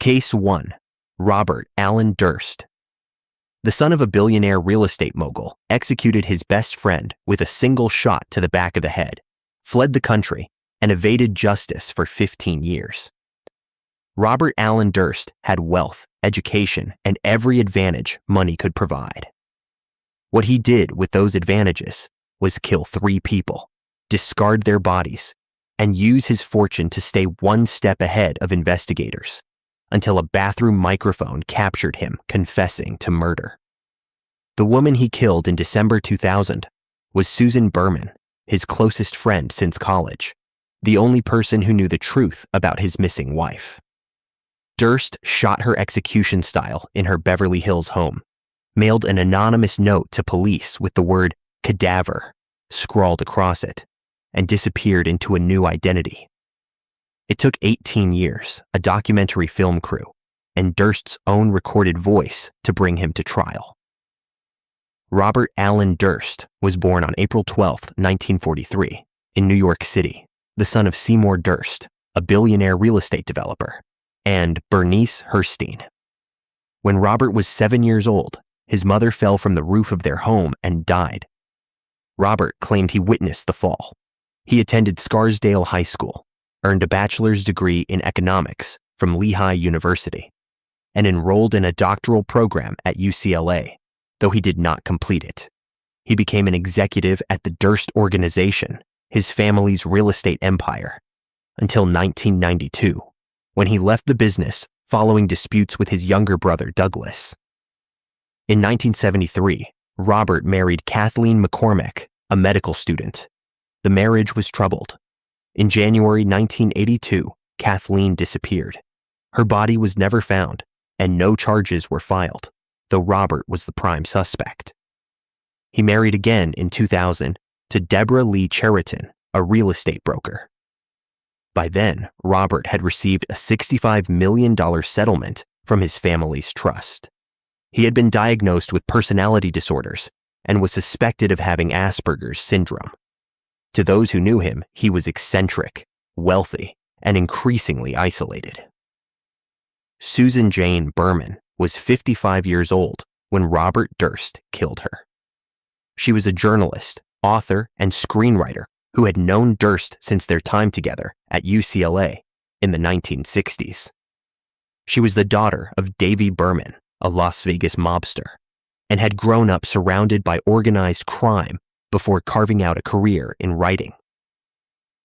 Case 1. Robert Alan Durst. The son of a billionaire real estate mogul executed his best friend with a single shot to the back of the head, fled the country, and evaded justice for 15 years. Robert Alan Durst had wealth, education, and every advantage money could provide. What he did with those advantages was kill 3 people, discard their bodies, and use his fortune to stay one step ahead of investigators until a bathroom microphone captured him confessing to murder. The woman he killed in December 2000 was Susan Berman, his closest friend since college, the only person who knew the truth about his missing wife. Durst shot her execution style in her Beverly Hills home, mailed an anonymous note to police with the word cadaver scrawled across it, and disappeared into a new identity. It took 18 years, a documentary film crew, and Durst's own recorded voice to bring him to trial. Robert Alan Durst was born on April 12, 1943, in New York City, the son of Seymour Durst, a billionaire real estate developer, and Bernice Herstein. When Robert was 7 years old, his mother fell from the roof of their home and died. Robert claimed he witnessed the fall. He attended Scarsdale High School, earned a bachelor's degree in economics from Lehigh University, and enrolled in a doctoral program at UCLA, though he did not complete it. He became an executive at the Durst Organization, his family's real estate empire, until 1992, when he left the business following disputes with his younger brother Douglas. In 1973, Robert married Kathleen McCormick, a medical student. The marriage was troubled. In January 1982, Kathleen disappeared. Her body was never found, and no charges were filed, though Robert was the prime suspect. He married again in 2000 to Deborah Lee Cheriton, a real estate broker. By then, Robert had received a $65 million settlement from his family's trust. He had been diagnosed with personality disorders and was suspected of having Asperger's syndrome. To those who knew him, he was eccentric, wealthy, and increasingly isolated. Susan Jane Berman was 55 years old when Robert Durst killed her. She was a journalist, author, and screenwriter who had known Durst since their time together at UCLA in the 1960s. She was the daughter of Davy Berman, a Las Vegas mobster, and had grown up surrounded by organized crime before carving out a career in writing.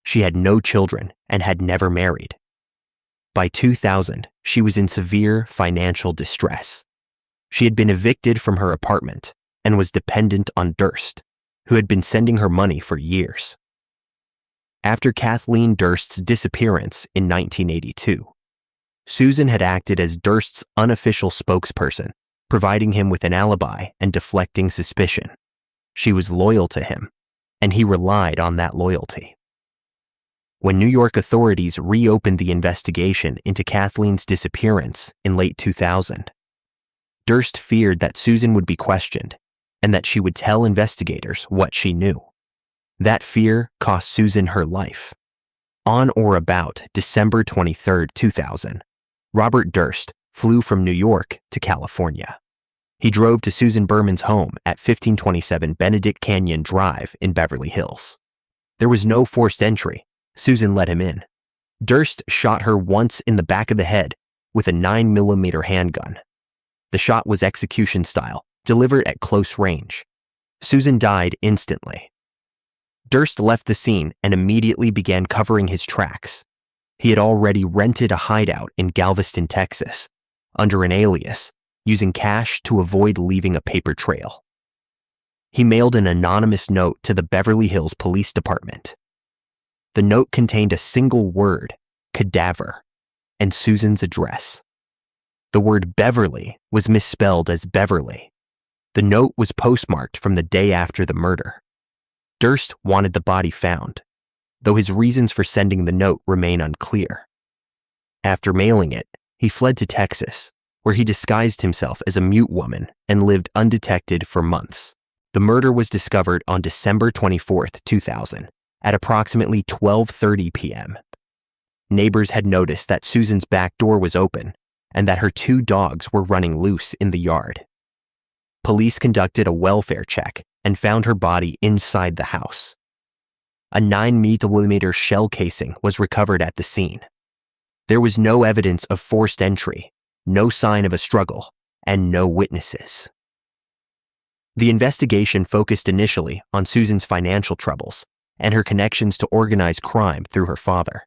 She had no children and had never married. By 2000, she was in severe financial distress. She had been evicted from her apartment and was dependent on Durst, who had been sending her money for years. After Kathleen Durst's disappearance in 1982, Susan had acted as Durst's unofficial spokesperson, providing him with an alibi and deflecting suspicion. She was loyal to him, and he relied on that loyalty. When New York authorities reopened the investigation into Kathleen's disappearance in late 2000, Durst feared that Susan would be questioned and that she would tell investigators what she knew. That fear cost Susan her life. On or about December 23, 2000, Robert Durst flew from New York to California. He drove to Susan Berman's home at 1527 Benedict Canyon Drive in Beverly Hills. There was no forced entry. Susan let him in. Durst shot her once in the back of the head with a 9mm handgun. The shot was execution style, delivered at close range. Susan died instantly. Durst left the scene and immediately began covering his tracks. He had already rented a hideout in Galveston, Texas, under an alias, using cash to avoid leaving a paper trail. He mailed an anonymous note to the Beverly Hills Police Department. The note contained a single word, cadaver, and Susan's address. The word Beverly was misspelled as Beverly. The note was postmarked from the day after the murder. Durst wanted the body found, though his reasons for sending the note remain unclear. After mailing it, he fled to Texas, where he disguised himself as a mute woman and lived undetected for months. The murder was discovered on December 24, 2000, at approximately 12:30 p.m. Neighbors had noticed that Susan's back door was open, and that her 2 dogs were running loose in the yard. Police conducted a welfare check and found her body inside the house. A 9mm shell casing was recovered at the scene. There was no evidence of forced entry, no sign of a struggle, and no witnesses. The investigation focused initially on Susan's financial troubles and her connections to organized crime through her father.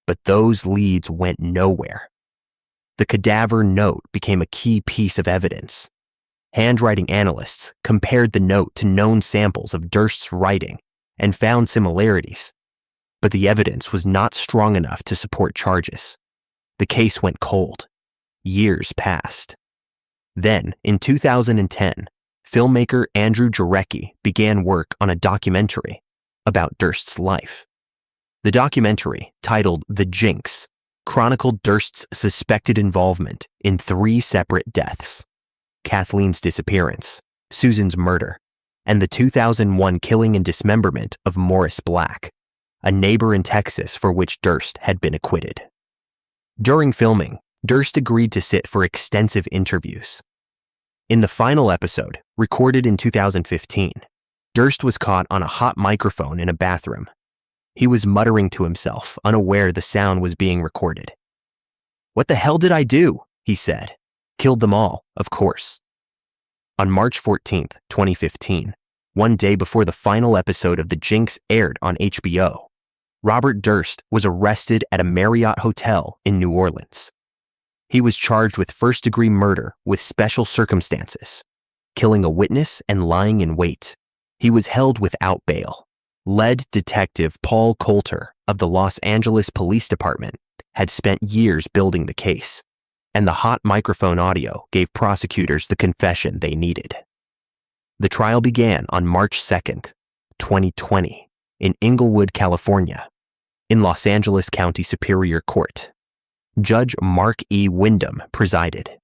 But those leads went nowhere. The cadaver note became a key piece of evidence. Handwriting analysts compared the note to known samples of Durst's writing and found similarities, but the evidence was not strong enough to support charges. The case went cold. Years passed. Then, in 2010, filmmaker Andrew Jarecki began work on a documentary about Durst's life. The documentary, titled The Jinx, chronicled Durst's suspected involvement in 3 separate deaths: Kathleen's disappearance, Susan's murder, and the 2001 killing and dismemberment of Morris Black, a neighbor in Texas for which Durst had been acquitted. During filming, Durst agreed to sit for extensive interviews. In the final episode, recorded in 2015, Durst was caught on a hot microphone in a bathroom. He was muttering to himself, unaware the sound was being recorded. "What the hell did I do?" he said. "Killed them all, of course." On March 14th, 2015, one day before the final episode of The Jinx aired on HBO, Robert Durst was arrested at a Marriott hotel in New Orleans. He was charged with first-degree murder with special circumstances, killing a witness and lying in wait. He was held without bail. Lead detective Paul Coulter of the Los Angeles Police Department had spent years building the case, and the hot microphone audio gave prosecutors the confession they needed. The trial began on March 2nd, 2020, in Inglewood, California, in Los Angeles County Superior Court. Judge Mark E. Wyndham presided.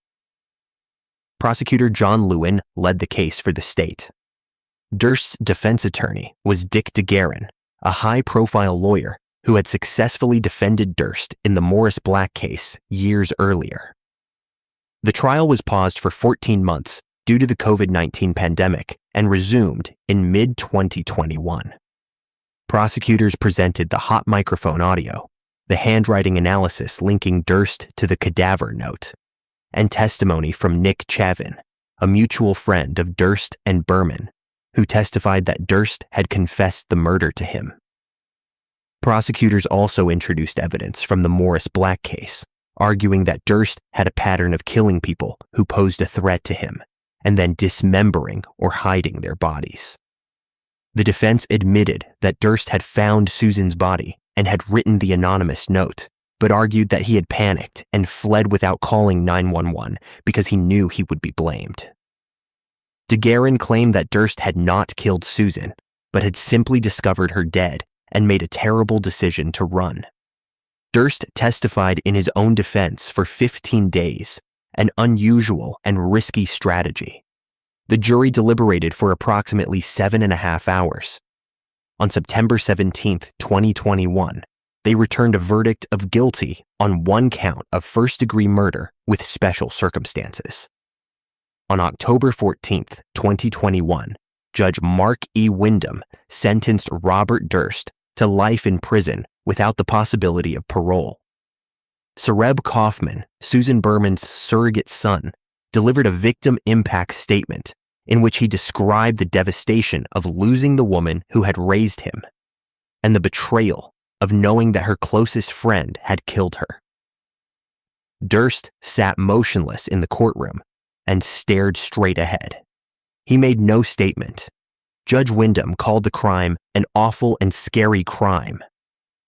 Prosecutor John Lewin led the case for the state. Durst's defense attorney was Dick DeGuerin, a high-profile lawyer who had successfully defended Durst in the Morris Black case years earlier. The trial was paused for 14 months due to the COVID-19 pandemic and resumed in mid-2021. Prosecutors presented the hot microphone audio, the handwriting analysis linking Durst to the cadaver note, and testimony from Nick Chavin, a mutual friend of Durst and Berman, who testified that Durst had confessed the murder to him. Prosecutors also introduced evidence from the Morris Black case, arguing that Durst had a pattern of killing people who posed a threat to him and then dismembering or hiding their bodies. The defense admitted that Durst had found Susan's body and had written the anonymous note, but argued that he had panicked and fled without calling 911 because he knew he would be blamed. DeGuerin claimed that Durst had not killed Susan, but had simply discovered her dead and made a terrible decision to run. Durst testified in his own defense for 15 days, an unusual and risky strategy. The jury deliberated for approximately 7.5 hours. On September 17, 2021, they returned a verdict of guilty on 1 count of first-degree murder with special circumstances. On October 14, 2021, Judge Mark E. Wyndham sentenced Robert Durst to life in prison without the possibility of parole. Sareb Kaufman, Susan Berman's surrogate son, delivered a victim impact statement in which he described the devastation of losing the woman who had raised him and the betrayal of knowing that her closest friend had killed her. Durst sat motionless in the courtroom and stared straight ahead. He made no statement. Judge Wyndham called the crime an awful and scary crime.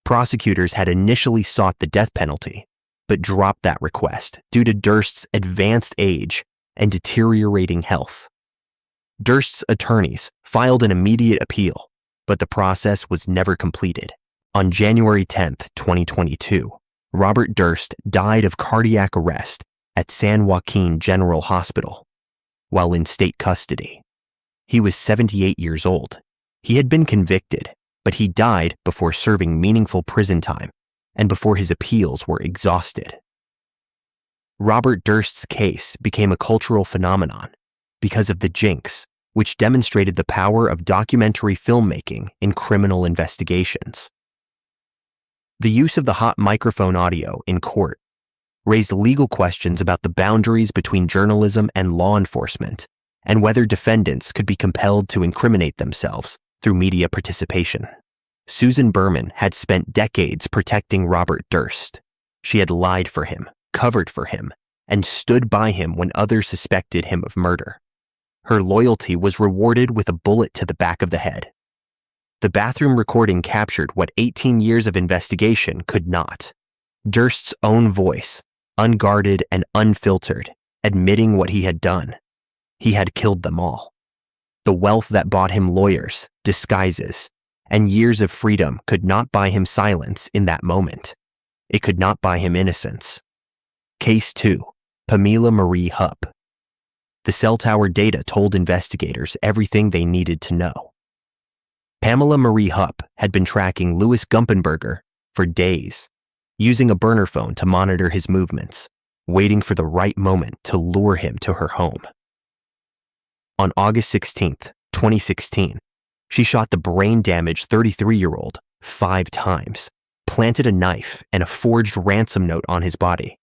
Prosecutors had initially sought the death penalty, but dropped that request due to Durst's advanced age and deteriorating health. Durst's attorneys filed an immediate appeal, but the process was never completed. On January 10, 2022, Robert Durst died of cardiac arrest at San Joaquin General Hospital while in state custody. He was 78 years old. He had been convicted, but he died before serving meaningful prison time and before his appeals were exhausted. Robert Durst's case became a cultural phenomenon because of the jinx, which demonstrated the power of documentary filmmaking in criminal investigations. The use of the hot microphone audio in court raised legal questions about the boundaries between journalism and law enforcement and whether defendants could be compelled to incriminate themselves through media participation. Susan Berman had spent decades protecting Robert Durst. She had lied for him, covered for him, and stood by him when others suspected him of murder. Her loyalty was rewarded with a bullet to the back of the head. The bathroom recording captured what 18 years of investigation could not. Durst's own voice, unguarded and unfiltered, admitting what he had done. He had killed them all. The wealth that bought him lawyers, disguises, and years of freedom could not buy him silence in that moment. It could not buy him innocence. Case 2. Pamela Marie Hupp. The cell tower data told investigators everything they needed to know. Pamela Marie Hupp had been tracking Louis Gumpenberger for days, using a burner phone to monitor his movements, waiting for the right moment to lure him to her home. On August 16, 2016, she shot the brain-damaged 33-year-old 5 times, planted a knife and a forged ransom note on his body,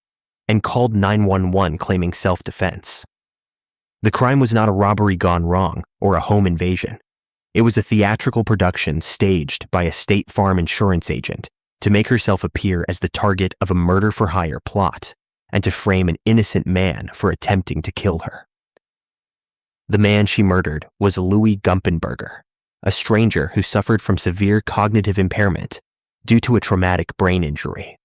and called 911 claiming self-defense. The crime was not a robbery gone wrong or a home invasion. It was a theatrical production staged by a State Farm insurance agent to make herself appear as the target of a murder-for-hire plot and to frame an innocent man for attempting to kill her. The man she murdered was Louis Gumpenberger, a stranger who suffered from severe cognitive impairment due to a traumatic brain injury.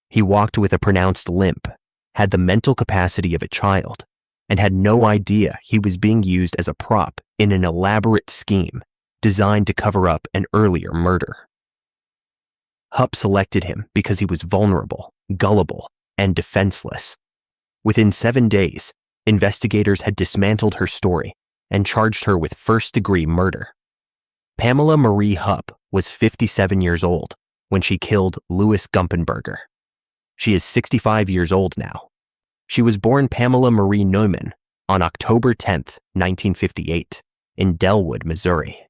He walked with a pronounced limp, had the mental capacity of a child, and had no idea he was being used as a prop in an elaborate scheme designed to cover up an earlier murder. Hupp selected him because he was vulnerable, gullible, and defenseless. Within 7 days, investigators had dismantled her story and charged her with first-degree murder. Pamela Marie Hupp was 57 years old when she killed Louis Gumpenberger. She is 65 years old now. She was born Pamela Marie Neumann on October 10, 1958, in Delwood, Missouri,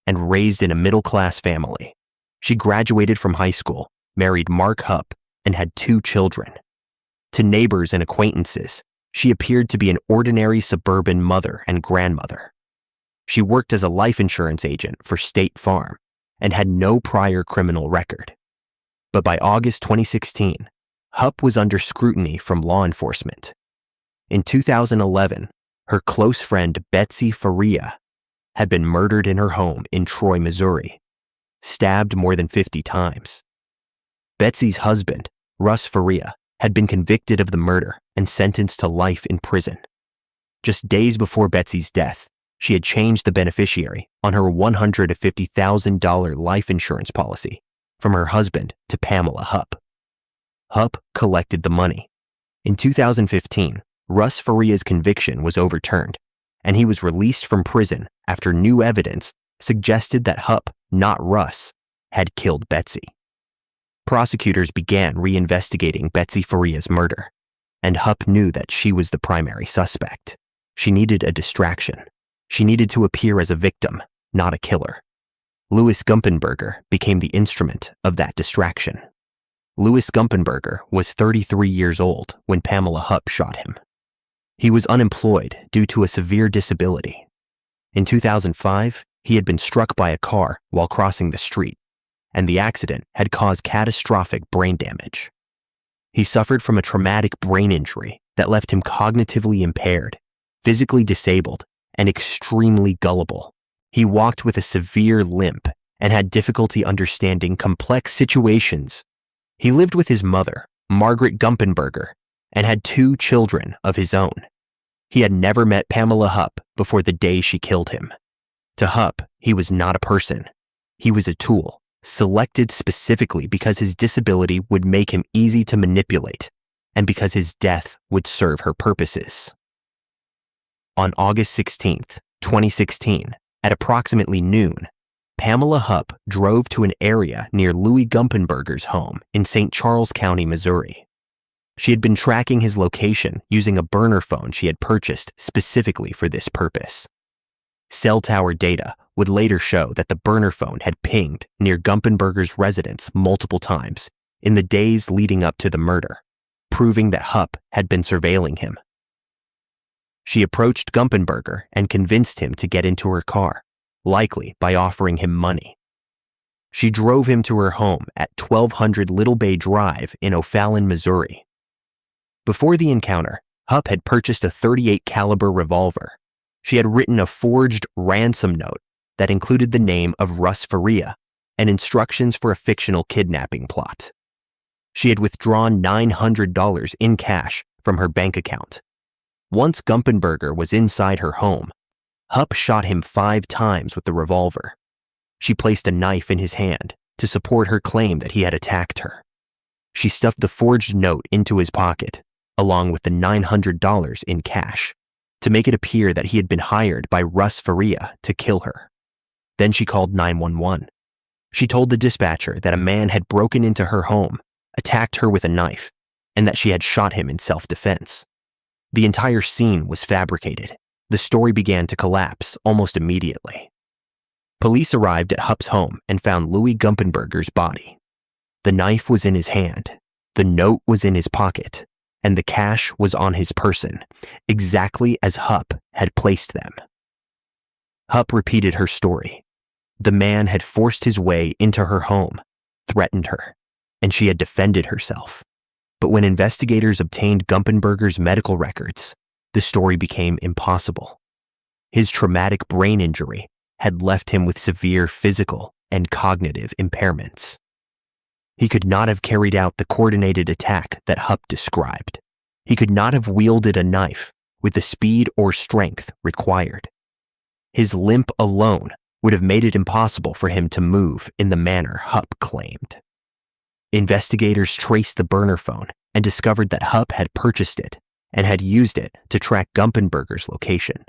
and raised in a middle-class family. She graduated from high school, married Mark Hupp, and had 2 children. To neighbors and acquaintances, she appeared to be an ordinary suburban mother and grandmother. She worked as a life insurance agent for State Farm and had no prior criminal record. But by August 2016, Hupp was under scrutiny from law enforcement. In 2011, her close friend Betsy Faria had been murdered in her home in Troy, Missouri, stabbed more than 50 times. Betsy's husband, Russ Faria, had been convicted of the murder and sentenced to life in prison. Just days before Betsy's death, she had changed the beneficiary on her $150,000 life insurance policy from her husband to Pamela Hupp. Hupp collected the money. In 2015, Russ Faria's conviction was overturned, and he was released from prison after new evidence suggested that Hupp, not Russ, had killed Betsy. Prosecutors began reinvestigating Betsy Faria's murder, and Hupp knew that she was the primary suspect. She needed a distraction. She needed to appear as a victim, not a killer. Louis Gumpenberger became the instrument of that distraction. Louis Gumpenberger was 33 years old when Pamela Hupp shot him. He was unemployed due to a severe disability. In 2005, he had been struck by a car while crossing the street, and the accident had caused catastrophic brain damage. He suffered from a traumatic brain injury that left him cognitively impaired, physically disabled, and extremely gullible. He walked with a severe limp and had difficulty understanding complex situations. He lived with his mother, Margaret Gumpenberger, and had 2 children of his own. He had never met Pamela Hupp before the day she killed him. To Hupp, he was not a person. He was a tool, selected specifically because his disability would make him easy to manipulate, and because his death would serve her purposes. On August 16, 2016, at approximately noon, Pamela Hupp drove to an area near Louis Gumpenberger's home in St. Charles County, Missouri. She had been tracking his location using a burner phone she had purchased specifically for this purpose. Cell tower data would later show that the burner phone had pinged near Gumpenberger's residence multiple times in the days leading up to the murder, proving that Hupp had been surveilling him. She approached Gumpenberger and convinced him to get into her car, likely by offering him money. She drove him to her home at 1200 Little Bay Drive in O'Fallon, Missouri. Before the encounter, Hupp had purchased a .38 caliber revolver. She had written a forged ransom note that included the name of Russ Faria and instructions for a fictional kidnapping plot. She had withdrawn $900 in cash from her bank account. Once Gumpenberger was inside her home, Hupp shot him 5 times with the revolver. She placed a knife in his hand to support her claim that he had attacked her. She stuffed the forged note into his pocket, along with the $900 in cash, to make it appear that he had been hired by Russ Faria to kill her. Then she called 911. She told the dispatcher that a man had broken into her home, attacked her with a knife, and that she had shot him in self-defense. The entire scene was fabricated. The story began to collapse almost immediately. Police arrived at Hupp's home and found Louis Gumpenberger's body. The knife was in his hand, the note was in his pocket, and the cash was on his person, exactly as Hupp had placed them. Hupp repeated her story. The man had forced his way into her home, threatened her, and she had defended herself. But when investigators obtained Gumpenberger's medical records, the story became impossible. His traumatic brain injury had left him with severe physical and cognitive impairments. He could not have carried out the coordinated attack that Hupp described. He could not have wielded a knife with the speed or strength required. His limp alone would have made it impossible for him to move in the manner Hupp claimed. Investigators traced the burner phone and discovered that Hupp had purchased it and had used it to track Gumpenberger's location.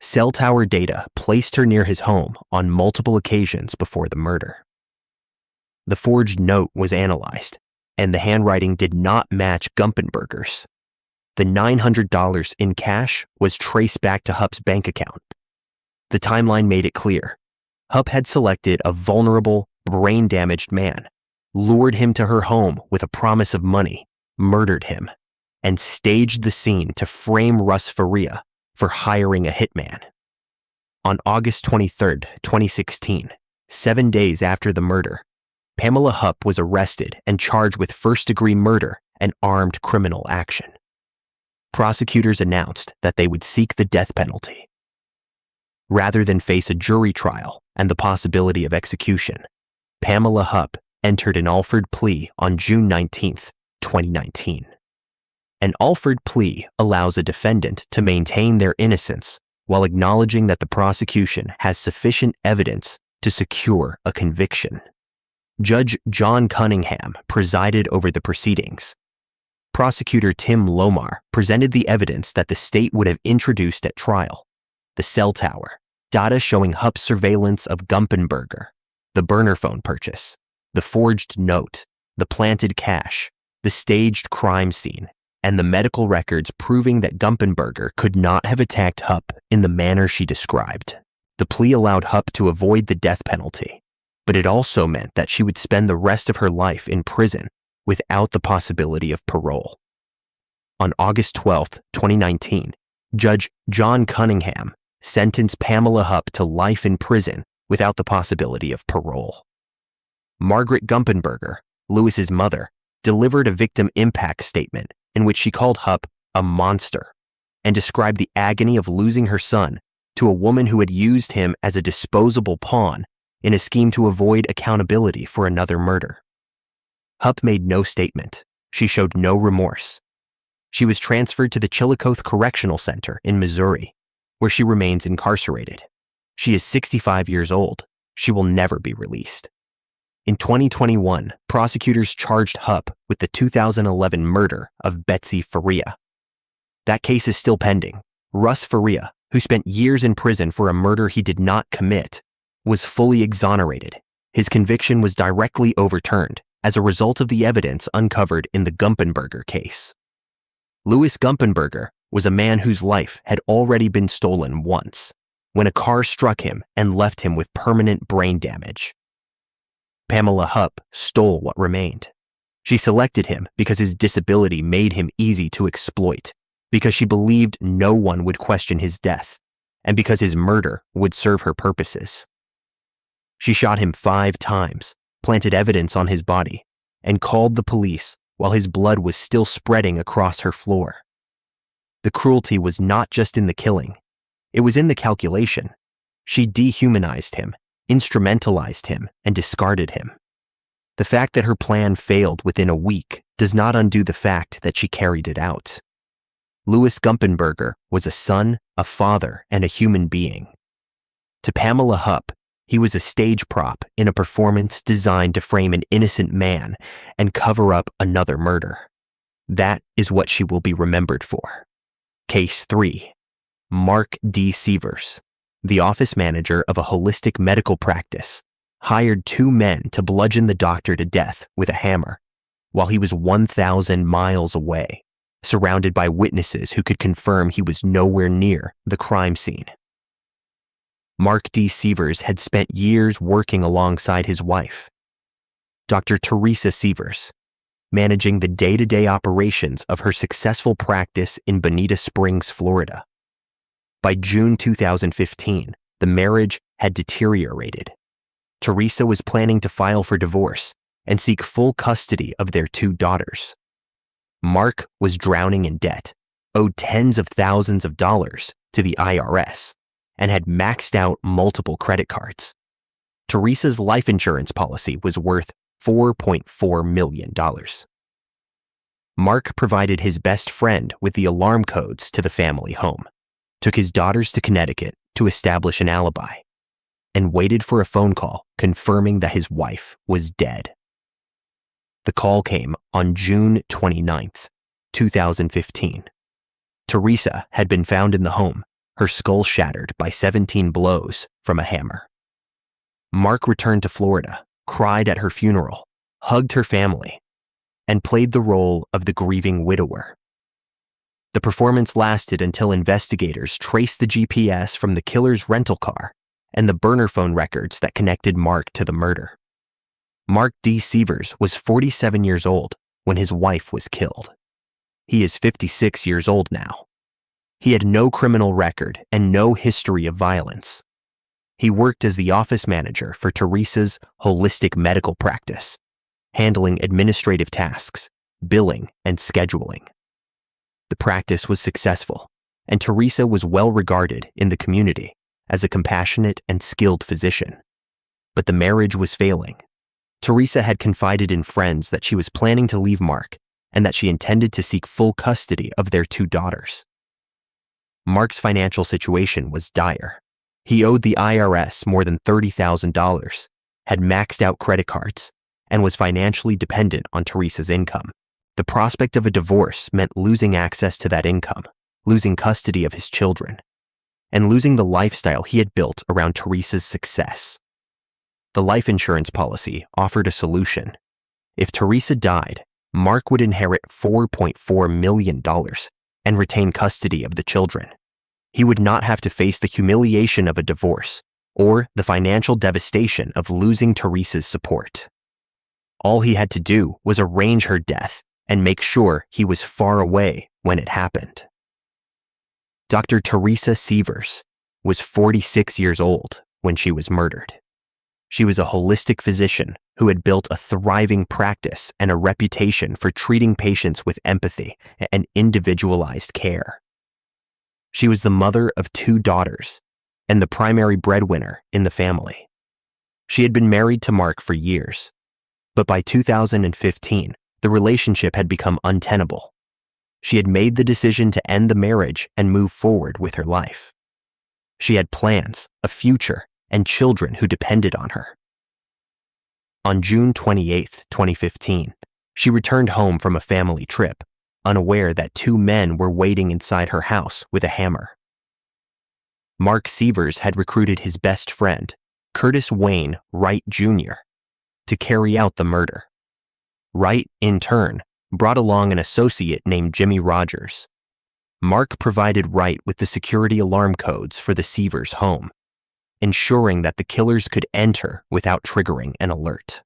Cell tower data placed her near his home on multiple occasions before the murder. The forged note was analyzed, and the handwriting did not match Gumpenberger's. The $900 in cash was traced back to Hupp's bank account. The timeline made it clear. Hupp had selected a vulnerable, brain-damaged man, lured him to her home with a promise of money, murdered him, and staged the scene to frame Russ Faria for hiring a hitman. On August 23, 2016, 7 days after the murder, Pamela Hupp was arrested and charged with first-degree murder and armed criminal action. Prosecutors announced that they would seek the death penalty. Rather than face a jury trial and the possibility of execution, Pamela Hupp entered an Alford plea on June 19, 2019. An Alford plea allows a defendant to maintain their innocence while acknowledging that the prosecution has sufficient evidence to secure a conviction. Judge John Cunningham presided over the proceedings. Prosecutor Tim Lomar presented the evidence that the state would have introduced at trial: the cell tower, data showing Hupp's surveillance of Gumpenberger, the burner phone purchase, the forged note, the planted cash, the staged crime scene, and the medical records proving that Gumpenberger could not have attacked Hupp in the manner she described. The plea allowed Hupp to avoid the death penalty, but it also meant that she would spend the rest of her life in prison without the possibility of parole. On August 12, 2019, Judge John Cunningham sentenced Pamela Hupp to life in prison without the possibility of parole. Margaret Gumpenberger, Louis's mother, delivered a victim impact statement in which she called Hupp a monster and described the agony of losing her son to a woman who had used him as a disposable pawn in a scheme to avoid accountability for another murder. Hupp made no statement. She showed no remorse. She was transferred to the Chillicothe Correctional Center in Missouri, where she remains incarcerated. She is 65 years old. She will never be released. In 2021, prosecutors charged Hupp with the 2011 murder of Betsy Faria. That case is still pending. Russ Faria, who spent years in prison for a murder he did not commit, was fully exonerated. His conviction was directly overturned, as a result of the evidence uncovered in the Gumpenberger case. Louis Gumpenberger was a man whose life had already been stolen once, when a car struck him and left him with permanent brain damage. Pamela Hupp stole what remained. She selected him because his disability made him easy to exploit, because she believed no one would question his death, and because his murder would serve her purposes. She shot him 5 times, planted evidence on his body, and called the police while his blood was still spreading across her floor. The cruelty was not just in the killing, it was in the calculation. She dehumanized him, instrumentalized him, and discarded him. The fact that her plan failed within a week does not undo the fact that she carried it out. Louis Gumpenberger was a son, a father, and a human being. To Pamela Hupp, he was a stage prop in a performance designed to frame an innocent man and cover up another murder. That is what she will be remembered for. Case 3. Mark D. Sievers, the office manager of a holistic medical practice, hired 2 men to bludgeon the doctor to death with a hammer while he was 1,000 miles away, surrounded by witnesses who could confirm he was nowhere near the crime scene. Mark D. Sievers had spent years working alongside his wife, Dr. Teresa Sievers, managing the day-to-day operations of her successful practice in Bonita Springs, Florida. By June 2015, the marriage had deteriorated. Teresa was planning to file for divorce and seek full custody of their 2 daughters. Mark was drowning in debt, owed tens of thousands of dollars to the IRS, and had maxed out multiple credit cards. Teresa's life insurance policy was worth $4.4 million. Mark provided his best friend with the alarm codes to the family home, took his daughters to Connecticut to establish an alibi, and waited for a phone call confirming that his wife was dead. The call came on June 29, 2015. Teresa had been found in the home, her skull shattered by 17 blows from a hammer. Mark returned to Florida, cried at her funeral, hugged her family, and played the role of the grieving widower. The performance lasted until investigators traced the GPS from the killer's rental car and the burner phone records that connected Mark to the murder. Mark D. Sievers was 47 years old when his wife was killed. He is 56 years old now. He had no criminal record and no history of violence. He worked as the office manager for Teresa's holistic medical practice, handling administrative tasks, billing, and scheduling. The practice was successful, and Teresa was well regarded in the community as a compassionate and skilled physician. But the marriage was failing. Teresa had confided in friends that she was planning to leave Mark and that she intended to seek full custody of their 2 daughters. Mark's financial situation was dire. He owed the IRS more than $30,000, had maxed out credit cards, and was financially dependent on Teresa's income. The prospect of a divorce meant losing access to that income, losing custody of his children, and losing the lifestyle he had built around Teresa's success. The life insurance policy offered a solution. If Teresa died, Mark would inherit $4.4 million and retain custody of the children. He would not have to face the humiliation of a divorce or the financial devastation of losing Teresa's support. All he had to do was arrange her death and make sure he was far away when it happened. Dr. Teresa Sievers was 46 years old when she was murdered. She was a holistic physician who had built a thriving practice and a reputation for treating patients with empathy and individualized care. She was the mother of 2 daughters and the primary breadwinner in the family. She had been married to Mark for years, but by 2015, the relationship had become untenable. She had made the decision to end the marriage and move forward with her life. She had plans, a future, and children who depended on her. On June 28, 2015, she returned home from a family trip, unaware that 2 men were waiting inside her house with a hammer. Mark Sievers had recruited his best friend, Curtis Wayne Wright Jr., to carry out the murder. Wright, in turn, brought along an associate named Jimmy Rogers. Mark provided Wright with the security alarm codes for the Sievers' home, ensuring that the killers could enter without triggering an alert.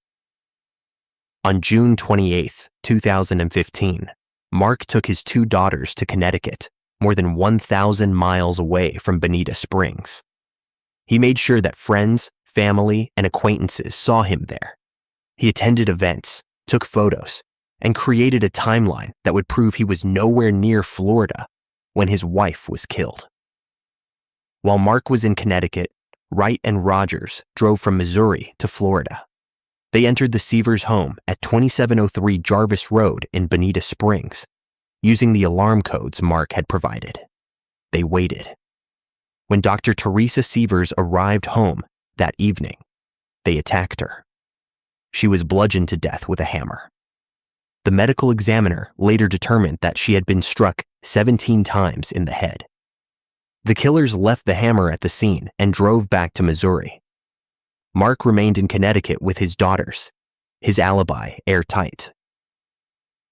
On June 28, 2015, Mark took his 2 daughters to Connecticut, more than 1,000 miles away from Bonita Springs. He made sure that friends, family, and acquaintances saw him there. He attended events, took photos, and created a timeline that would prove he was nowhere near Florida when his wife was killed. While Mark was in Connecticut, Wright and Rogers drove from Missouri to Florida. They entered the Sievers' home at 2703 Jarvis Road in Bonita Springs, using the alarm codes Mark had provided. They waited. When Dr. Teresa Sievers arrived home that evening, they attacked her. She was bludgeoned to death with a hammer. The medical examiner later determined that she had been struck 17 times in the head. The killers left the hammer at the scene and drove back to Missouri. Mark remained in Connecticut with his daughters, his alibi airtight.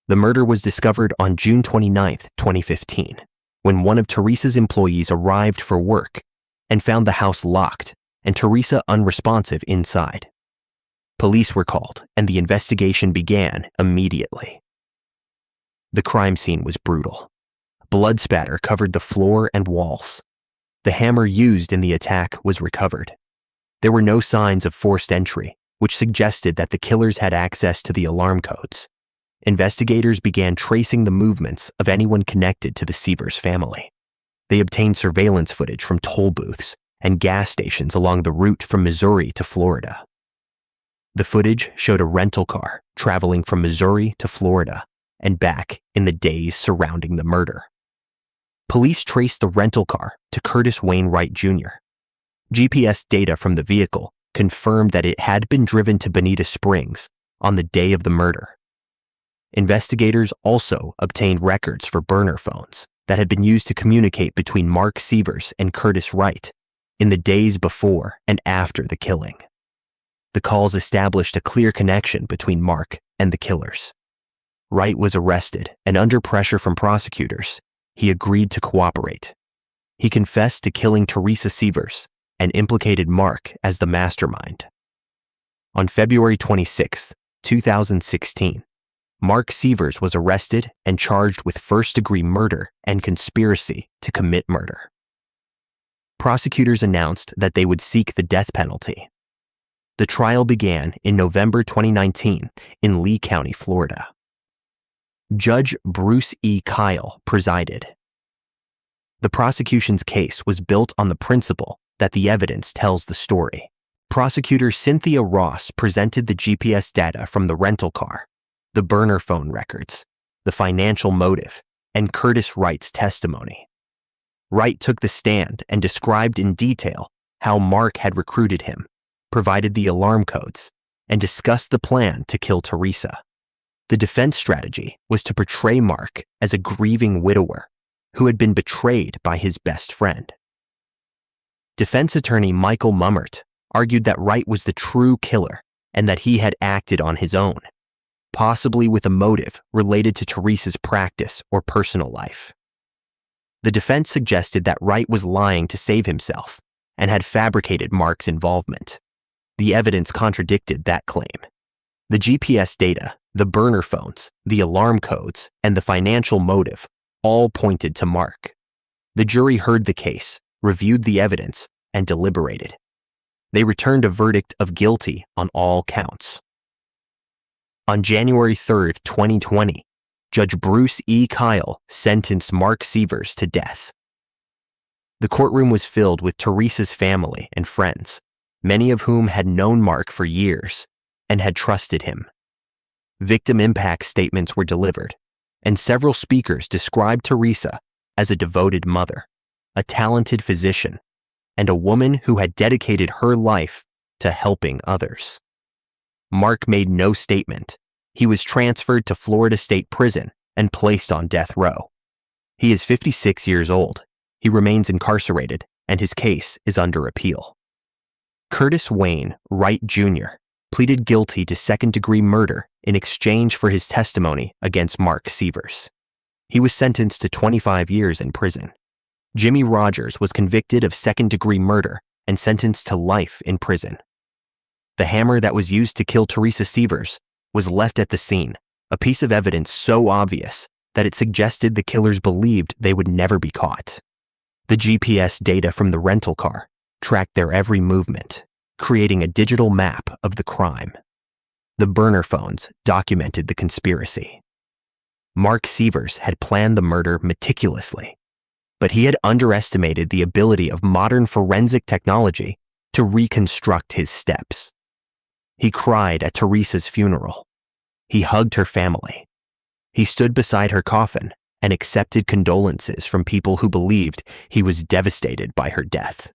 The murder was discovered on June 29, 2015, when one of Teresa's employees arrived for work and found the house locked and Teresa unresponsive inside. Police were called and the investigation began immediately. The crime scene was brutal. Blood spatter covered the floor and walls. The hammer used in the attack was recovered. There were no signs of forced entry, which suggested that the killers had access to the alarm codes. Investigators began tracing the movements of anyone connected to the Sievers family. They obtained surveillance footage from toll booths and gas stations along the route from Missouri to Florida. The footage showed a rental car traveling from Missouri to Florida and back in the days surrounding the murder. Police traced the rental car to Curtis Wainwright Jr. GPS data from the vehicle confirmed that it had been driven to Bonita Springs on the day of the murder. Investigators also obtained records for burner phones that had been used to communicate between Mark Sievers and Curtis Wright in the days before and after the killing. The calls established a clear connection between Mark and the killers. Wright was arrested, and under pressure from prosecutors, he agreed to cooperate. He confessed to killing Teresa Sievers and implicated Mark as the mastermind. On February 26, 2016, Mark Sievers was arrested and charged with first-degree murder and conspiracy to commit murder. Prosecutors announced that they would seek the death penalty. The trial began in November 2019 in Lee County, Florida. Judge Bruce E. Kyle presided. The prosecution's case was built on the principle that the evidence tells the story. Prosecutor Cynthia Ross presented the GPS data from the rental car, the burner phone records, the financial motive, and Curtis Wright's testimony. Wright took the stand and described in detail how Mark had recruited him, provided the alarm codes, and discussed the plan to kill Teresa. The defense strategy was to portray Mark as a grieving widower who had been betrayed by his best friend. Defense attorney Michael Mummert argued that Wright was the true killer and that he had acted on his own, possibly with a motive related to Teresa's practice or personal life. The defense suggested that Wright was lying to save himself and had fabricated Mark's involvement. The evidence contradicted that claim. The GPS data, the burner phones, the alarm codes, and the financial motive all pointed to Mark. The jury heard the case, reviewed the evidence, and deliberated. They returned a verdict of guilty on all counts. On January 3, 2020, Judge Bruce E. Kyle sentenced Mark Sievers to death. The courtroom was filled with Teresa's family and friends, many of whom had known Mark for years and had trusted him. Victim impact statements were delivered, and several speakers described Teresa as a devoted mother, a talented physician, and a woman who had dedicated her life to helping others. Mark made no statement. He was transferred to Florida State Prison and placed on death row. He is 56 years old. He remains incarcerated, and his case is under appeal. Curtis Wayne Wright Jr. pleaded guilty to second-degree murder in exchange for his testimony against Mark Sievers. He was sentenced to 25 years in prison. Jimmy Rogers was convicted of second-degree murder and sentenced to life in prison. The hammer that was used to kill Teresa Sievers was left at the scene, a piece of evidence so obvious that it suggested the killers believed they would never be caught. The GPS data from the rental car tracked their every movement, creating a digital map of the crime. The burner phones documented the conspiracy. Mark Sievers had planned the murder meticulously, but he had underestimated the ability of modern forensic technology to reconstruct his steps. He cried at Teresa's funeral. He hugged her family. He stood beside her coffin and accepted condolences from people who believed he was devastated by her death.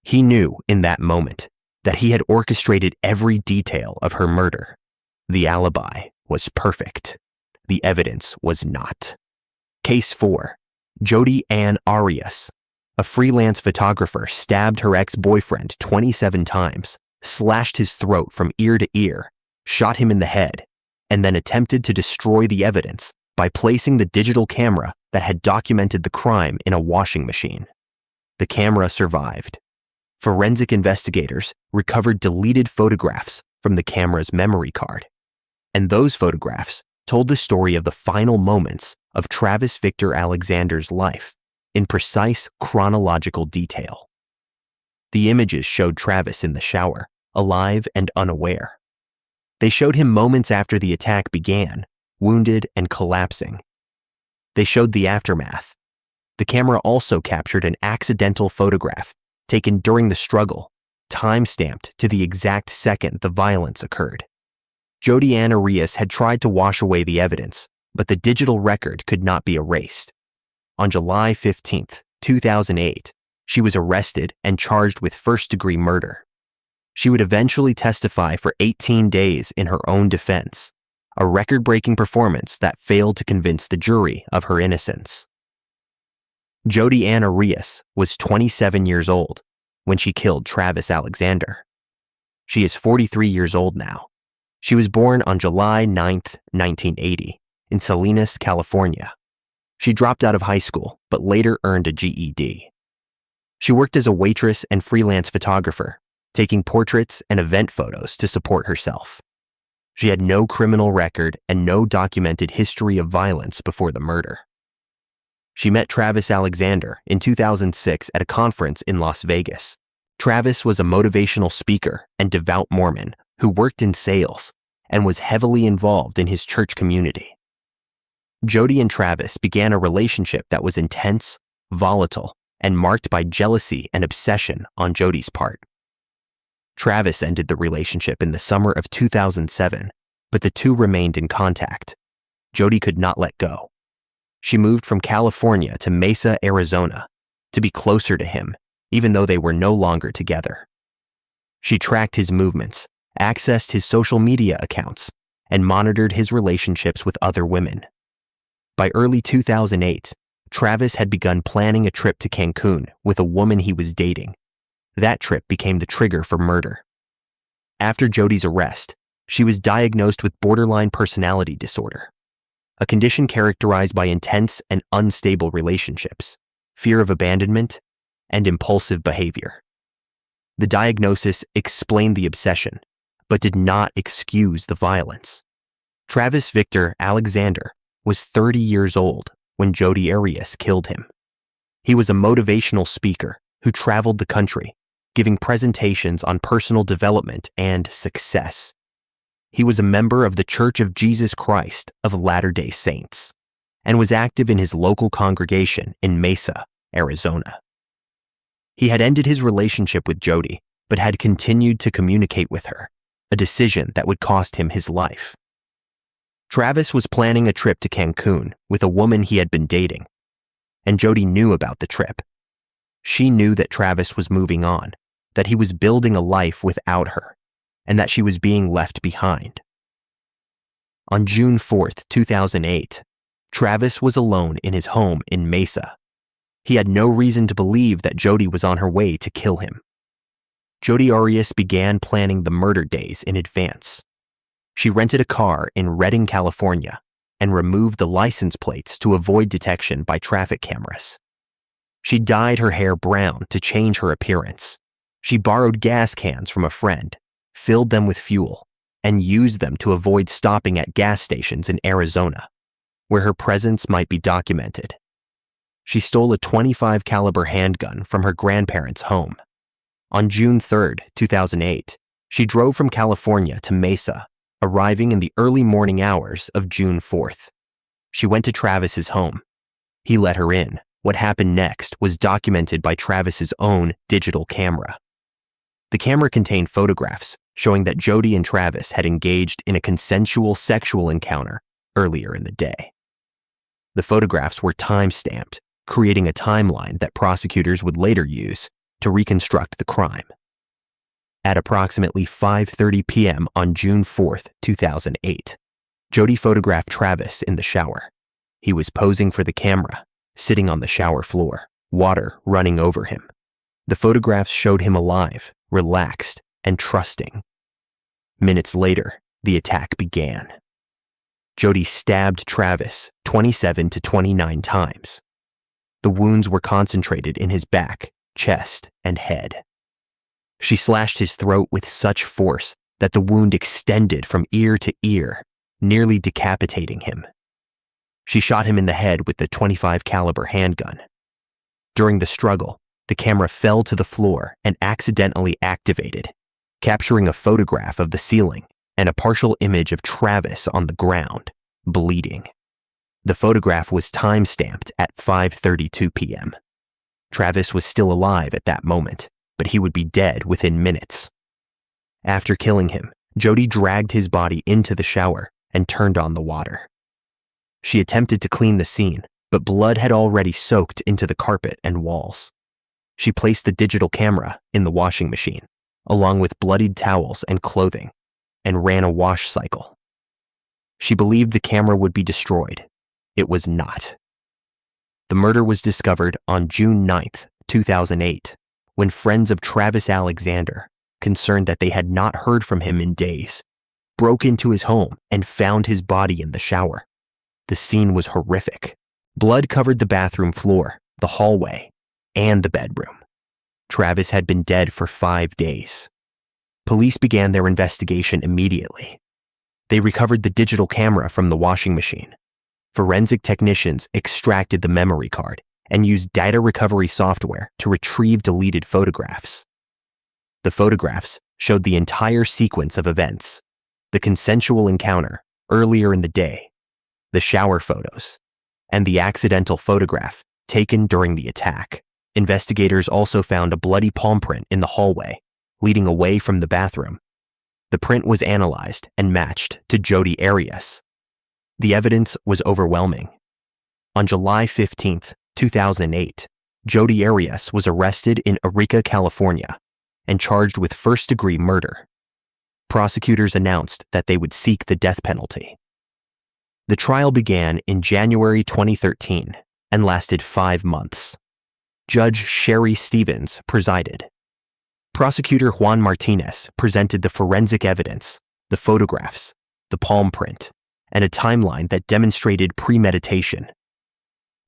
He knew in that moment that he had orchestrated every detail of her murder. The alibi was perfect. The evidence was not. Case 4. Jodi Ann Arias, a freelance photographer, stabbed her ex-boyfriend 27 times, slashed his throat from ear to ear, shot him in the head, and then attempted to destroy the evidence by placing the digital camera that had documented the crime in a washing machine. The camera survived. Forensic investigators recovered deleted photographs from the camera's memory card, and those photographs told the story of the final moments of Travis Victor Alexander's life in precise chronological detail. The images showed Travis in the shower, alive and unaware. They showed him moments after the attack began, wounded and collapsing. They showed the aftermath. The camera also captured an accidental photograph taken during the struggle, time-stamped to the exact second the violence occurred. Jodi Ann Arias had tried to wash away the evidence, but the digital record could not be erased. On July 15, 2008, she was arrested and charged with first-degree murder. She would eventually testify for 18 days in her own defense, a record-breaking performance that failed to convince the jury of her innocence. Jodi Ann Arias was 27 years old when she killed Travis Alexander. She is 43 years old now. She was born on July 9, 1980, in Salinas, California. She dropped out of high school, but later earned a GED. She worked as a waitress and freelance photographer, taking portraits and event photos to support herself. She had no criminal record and no documented history of violence before the murder. She met Travis Alexander in 2006 at a conference in Las Vegas. Travis was a motivational speaker and devout Mormon who worked in sales and was heavily involved in his church community. Jodi and Travis began a relationship that was intense, volatile, and marked by jealousy and obsession on Jodi's part. Travis ended the relationship in the summer of 2007, but the two remained in contact. Jodi could not let go. She moved from California to Mesa, Arizona, to be closer to him, even though they were no longer together. She tracked his movements, accessed his social media accounts, and monitored his relationships with other women. By early 2008, Travis had begun planning a trip to Cancun with a woman he was dating. That trip became the trigger for murder. After Jodi's arrest, she was diagnosed with borderline personality disorder, a condition characterized by intense and unstable relationships, fear of abandonment, and impulsive behavior. The diagnosis explained the obsession, but did not excuse the violence. Travis Victor Alexander was 30 years old when Jodi Arias killed him. He was a motivational speaker who traveled the country, giving presentations on personal development and success. He was a member of the Church of Jesus Christ of Latter-day Saints and was active in his local congregation in Mesa, Arizona. He had ended his relationship with Jodi, but had continued to communicate with her, a decision that would cost him his life. Travis was planning a trip to Cancun with a woman he had been dating, and Jodi knew about the trip. She knew that Travis was moving on, that he was building a life without her, and that she was being left behind. On June 4, 2008, Travis was alone in his home in Mesa. He had no reason to believe that Jodi was on her way to kill him. Jodi Arias began planning the murder days in advance. She rented a car in Redding, California, and removed the license plates to avoid detection by traffic cameras. She dyed her hair brown to change her appearance. She borrowed gas cans from a friend, filled them with fuel, and used them to avoid stopping at gas stations in Arizona, where her presence might be documented. She stole a .25 caliber handgun from her grandparents' home. On June 3, 2008, she drove from California to Mesa, arriving in the early morning hours of June 4th. She went to Travis's home. He let her in. What happened next was documented by Travis's own digital camera. The camera contained photographs showing that Jodi and Travis had engaged in a consensual sexual encounter earlier in the day. The photographs were time-stamped, creating a timeline that prosecutors would later use to reconstruct the crime. At approximately 5:30 p.m. on June 4, 2008, Jodi photographed Travis in the shower. He was posing for the camera, sitting on the shower floor, water running over him. The photographs showed him alive, relaxed, and trusting. Minutes later, the attack began. Jodi stabbed Travis 27 to 29 times. The wounds were concentrated in his back, chest, and head. She slashed his throat with such force that the wound extended from ear to ear, nearly decapitating him. She shot him in the head with the .25 caliber handgun. During the struggle, the camera fell to the floor and accidentally activated, capturing a photograph of the ceiling and a partial image of Travis on the ground, bleeding. The photograph was time-stamped at 5:32 p.m. Travis was still alive at that moment, but he would be dead within minutes. After killing him, Jodi dragged his body into the shower and turned on the water. She attempted to clean the scene, but blood had already soaked into the carpet and walls. She placed the digital camera in the washing machine, along with bloodied towels and clothing, and ran a wash cycle. She believed the camera would be destroyed. It was not. The murder was discovered on June 9, 2008, when friends of Travis Alexander, concerned that they had not heard from him in days, broke into his home and found his body in the shower. The scene was horrific. Blood covered the bathroom floor, the hallway, and the bedroom. Travis had been dead for 5 days. Police began their investigation immediately. They recovered the digital camera from the washing machine. Forensic technicians extracted the memory card and used data recovery software to retrieve deleted photographs. The photographs showed the entire sequence of events: the consensual encounter earlier in the day, the shower photos, and the accidental photograph taken during the attack. Investigators also found a bloody palm print in the hallway, leading away from the bathroom. The print was analyzed and matched to Jodi Arias. The evidence was overwhelming. On July 15, 2008, Jodi Arias was arrested in Eureka, California, and charged with first-degree murder. Prosecutors announced that they would seek the death penalty. The trial began in January 2013 and lasted 5 months. Judge Sherry Stevens presided. Prosecutor Juan Martinez presented the forensic evidence, the photographs, the palm print, and a timeline that demonstrated premeditation.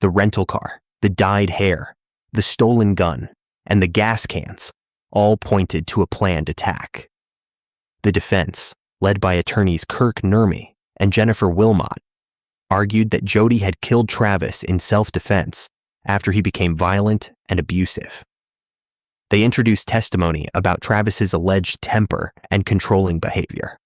The rental car, the dyed hair, the stolen gun, and the gas cans all pointed to a planned attack. The defense, led by attorneys Kirk Nurmi and Jennifer Wilmot, argued that Jodi had killed Travis in self-defense after he became violent and abusive. They introduced testimony about Travis's alleged temper and controlling behavior.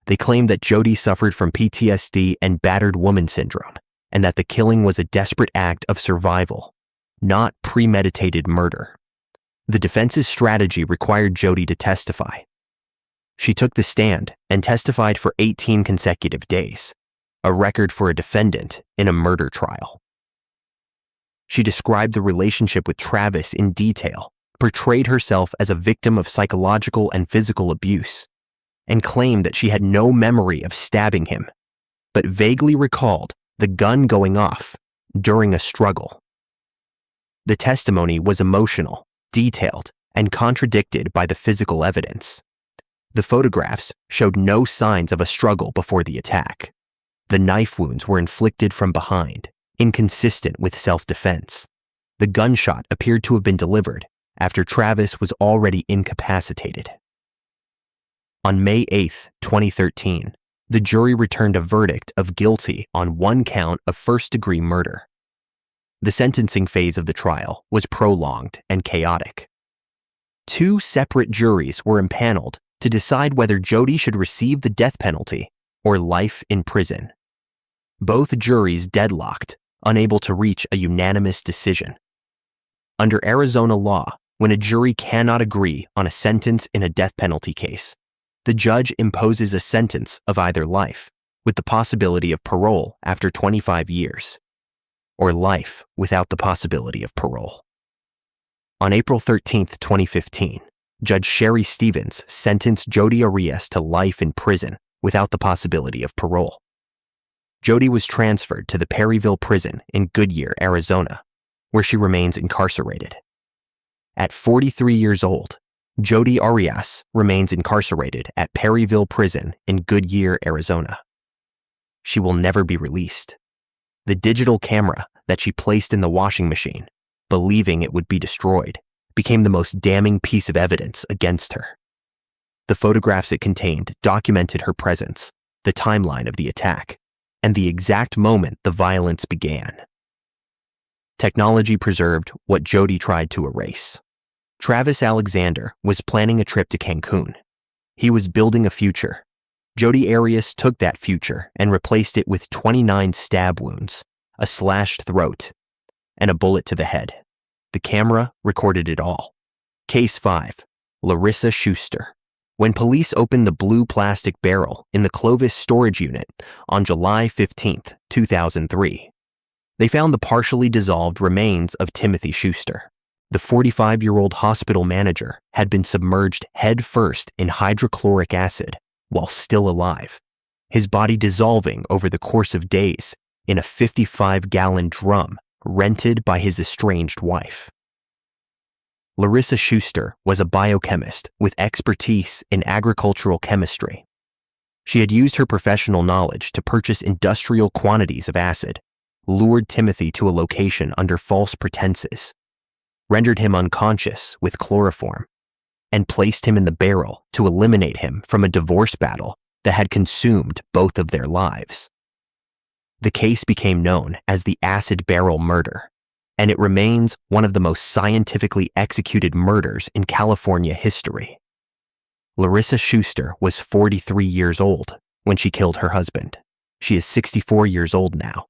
They claimed that Jodi suffered from PTSD and battered woman syndrome, and that the killing was a desperate act of survival, not premeditated murder. The defense's strategy required Jodi to testify. She took the stand and testified for 18 consecutive days, a record for a defendant in a murder trial. She described the relationship with Travis in detail, portrayed herself as a victim of psychological and physical abuse, and claimed that she had no memory of stabbing him, but vaguely recalled the gun going off during a struggle. The testimony was emotional, detailed, and contradicted by the physical evidence. The photographs showed no signs of a struggle before the attack. The knife wounds were inflicted from behind, inconsistent with self-defense. The gunshot appeared to have been delivered after Travis was already incapacitated. On May 8, 2013, the jury returned a verdict of guilty on one count of first-degree murder. The sentencing phase of the trial was prolonged and chaotic. Two separate juries were impaneled to decide whether Jody should receive the death penalty or life in prison. Both juries deadlocked, unable to reach a unanimous decision. Under Arizona law, when a jury cannot agree on a sentence in a death penalty case, the judge imposes a sentence of either life, with the possibility of parole after 25 years, or life without the possibility of parole. On April 13, 2015, Judge Sherry Stevens sentenced Jody Arias to life in prison without the possibility of parole. Jody was transferred to the Perryville prison in Goodyear, Arizona, where she remains incarcerated. At 43 years old, Jody Arias remains incarcerated at Perryville Prison in Goodyear, Arizona. She will never be released. The digital camera that she placed in the washing machine, believing it would be destroyed, became the most damning piece of evidence against her. The photographs it contained documented her presence, the timeline of the attack, and the exact moment the violence began. Technology preserved what Jody tried to erase. Travis Alexander was planning a trip to Cancun. He was building a future. Jody Arias took that future and replaced it with 29 stab wounds, a slashed throat, and a bullet to the head. The camera recorded it all. Case 5, Larissa Schuster. When police opened the blue plastic barrel in the Clovis storage unit on July 15, 2003, they found the partially dissolved remains of Timothy Schuster. The 45-year-old hospital manager had been submerged head first in hydrochloric acid while still alive, his body dissolving over the course of days in a 55-gallon drum rented by his estranged wife. Larissa Schuster was a biochemist with expertise in agricultural chemistry. She had used her professional knowledge to purchase industrial quantities of acid, lured Timothy to a location under false pretenses, rendered him unconscious with chloroform, and placed him in the barrel to eliminate him from a divorce battle that had consumed both of their lives. The case became known as the acid barrel murder, and it remains one of the most scientifically executed murders in California history. Larissa Schuster was 43 years old when she killed her husband. She is 64 years old now.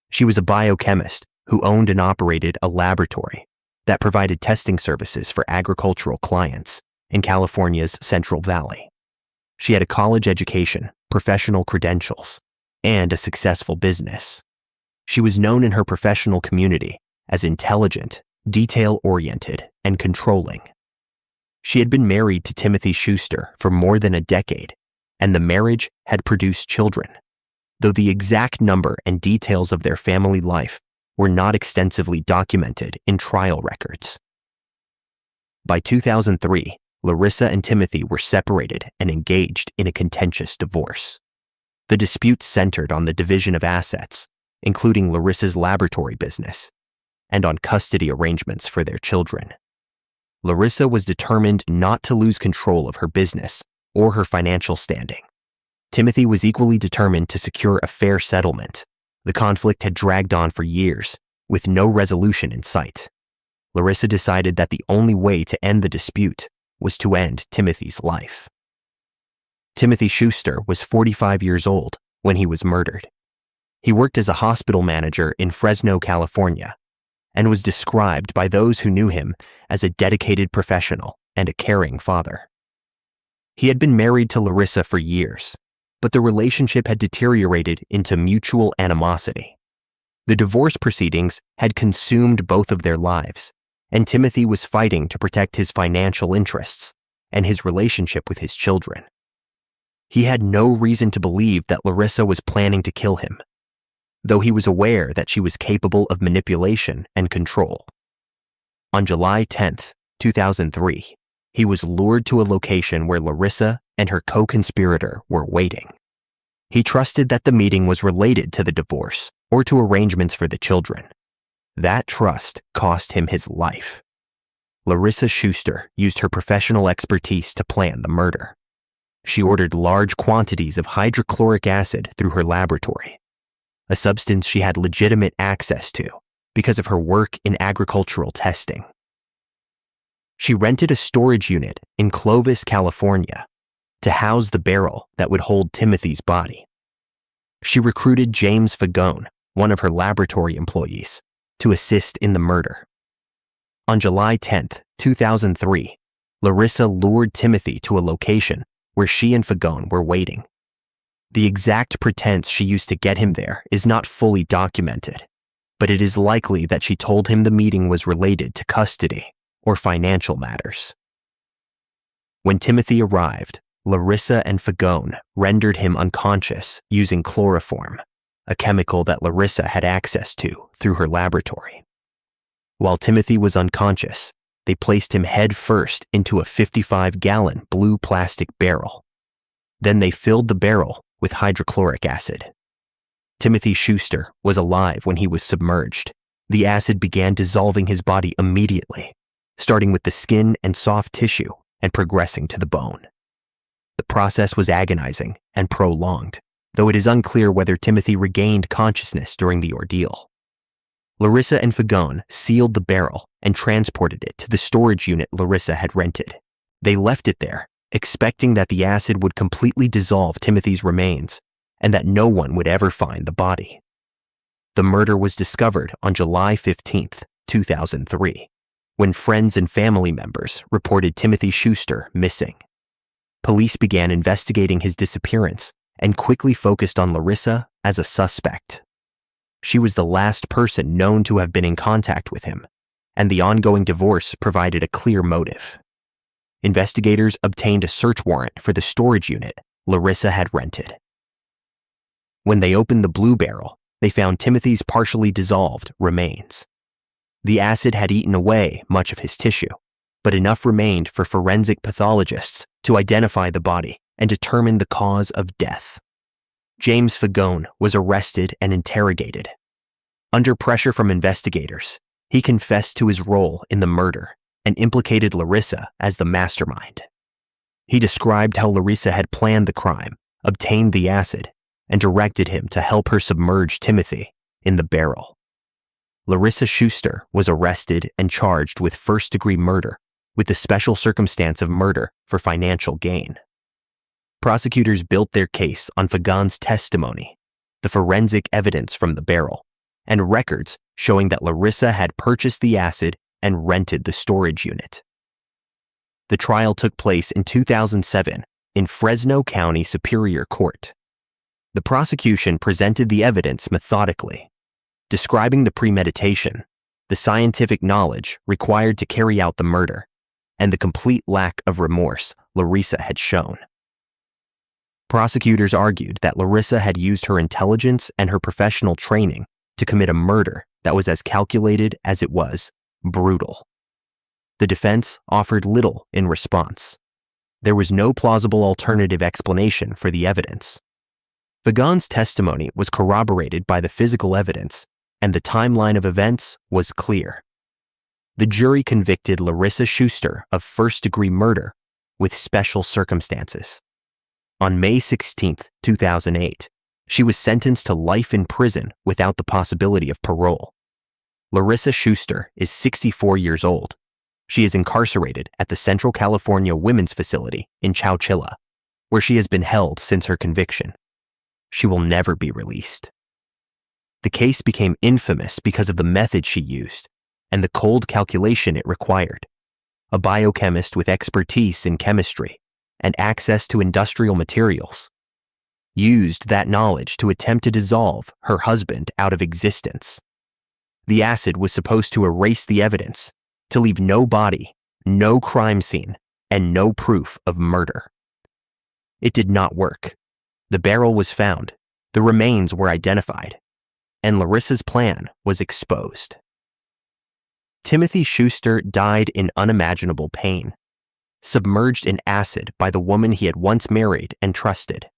She was a biochemist who owned and operated a laboratory that provided testing services for agricultural clients in California's Central Valley. She had a college education, professional credentials, and a successful business. She was known in her professional community as intelligent, detail-oriented, and controlling. She had been married to Timothy Schuster for more than a decade, and the marriage had produced children, though the exact number and details of their family life were not extensively documented in trial records. By 2003, Larissa and Timothy were separated and engaged in a contentious divorce. The dispute centered on the division of assets, including Larissa's laboratory business, and on custody arrangements for their children. Larissa was determined not to lose control of her business or her financial standing. Timothy was equally determined to secure a fair settlement. The conflict had dragged on for years, with no resolution in sight. Larissa decided that the only way to end the dispute was to end Timothy's life. Timothy Schuster was 45 years old when he was murdered. He worked as a hospital manager in Fresno, California, and was described by those who knew him as a dedicated professional and a caring father. He had been married to Larissa for years, but the relationship had deteriorated into mutual animosity. The divorce proceedings had consumed both of their lives, and Timothy was fighting to protect his financial interests and his relationship with his children. He had no reason to believe that Larissa was planning to kill him, though he was aware that she was capable of manipulation and control. On July 10, 2003, he was lured to a location where Larissa and her co-conspirator were waiting. He trusted that the meeting was related to the divorce or to arrangements for the children. That trust cost him his life. Larissa Schuster used her professional expertise to plan the murder. She ordered large quantities of hydrochloric acid through her laboratory, a substance she had legitimate access to because of her work in agricultural testing. She rented a storage unit in Clovis, California, to house the barrel that would hold Timothy's body. She recruited James Fagone, one of her laboratory employees, to assist in the murder. On July 10, 2003, Larissa lured Timothy to a location where she and Fagone were waiting. The exact pretense she used to get him there is not fully documented, but it is likely that she told him the meeting was related to custody or financial matters. When Timothy arrived, Larissa and Fagone rendered him unconscious using chloroform, a chemical that Larissa had access to through her laboratory. While Timothy was unconscious, they placed him head first into a 55-gallon blue plastic barrel. Then they filled the barrel with hydrochloric acid. Timothy Schuster was alive when he was submerged. The acid began dissolving his body immediately, starting with the skin and soft tissue and progressing to the bone. The process was agonizing and prolonged, though it is unclear whether Timothy regained consciousness during the ordeal. Larissa and Fagone sealed the barrel and transported it to the storage unit Larissa had rented. They left it there, expecting that the acid would completely dissolve Timothy's remains and that no one would ever find the body. The murder was discovered on July 15, 2003, when friends and family members reported Timothy Schuster missing. Police began investigating his disappearance and quickly focused on Larissa as a suspect. She was the last person known to have been in contact with him, and the ongoing divorce provided a clear motive. Investigators obtained a search warrant for the storage unit Larissa had rented. When they opened the blue barrel, they found Timothy's partially dissolved remains. The acid had eaten away much of his tissue, but enough remained for forensic pathologists to identify the body and determine the cause of death. James Fagone was arrested and interrogated. Under pressure from investigators, he confessed to his role in the murder and implicated Larissa as the mastermind. He described how Larissa had planned the crime, obtained the acid, and directed him to help her submerge Timothy in the barrel. Larissa Schuster was arrested and charged with first-degree murder with the special circumstance of murder for financial gain. Prosecutors built their case on Fagone's testimony, the forensic evidence from the barrel, and records showing that Larissa had purchased the acid and rented the storage unit. The trial took place in 2007 in Fresno County Superior Court. The prosecution presented the evidence methodically, describing the premeditation, the scientific knowledge required to carry out the murder, and the complete lack of remorse Larissa had shown. Prosecutors argued that Larissa had used her intelligence and her professional training to commit a murder that was as calculated as it was brutal. The defense offered little in response. There was no plausible alternative explanation for the evidence. Fagone's testimony was corroborated by the physical evidence, and the timeline of events was clear. The jury convicted Larissa Schuster of first-degree murder with special circumstances. On May 16, 2008, she was sentenced to life in prison without the possibility of parole. Larissa Schuster is 64 years old. She is incarcerated at the Central California Women's Facility in Chowchilla, where she has been held since her conviction. She will never be released. The case became infamous because of the method she used and the cold calculation it required. A biochemist with expertise in chemistry and access to industrial materials used that knowledge to attempt to dissolve her husband out of existence. The acid was supposed to erase the evidence, to leave no body, no crime scene, and no proof of murder. It did not work. The barrel was found, the remains were identified, and Larissa's plan was exposed. Timothy Schuster died in unimaginable pain. submerged in acid by the woman he had once married and trusted.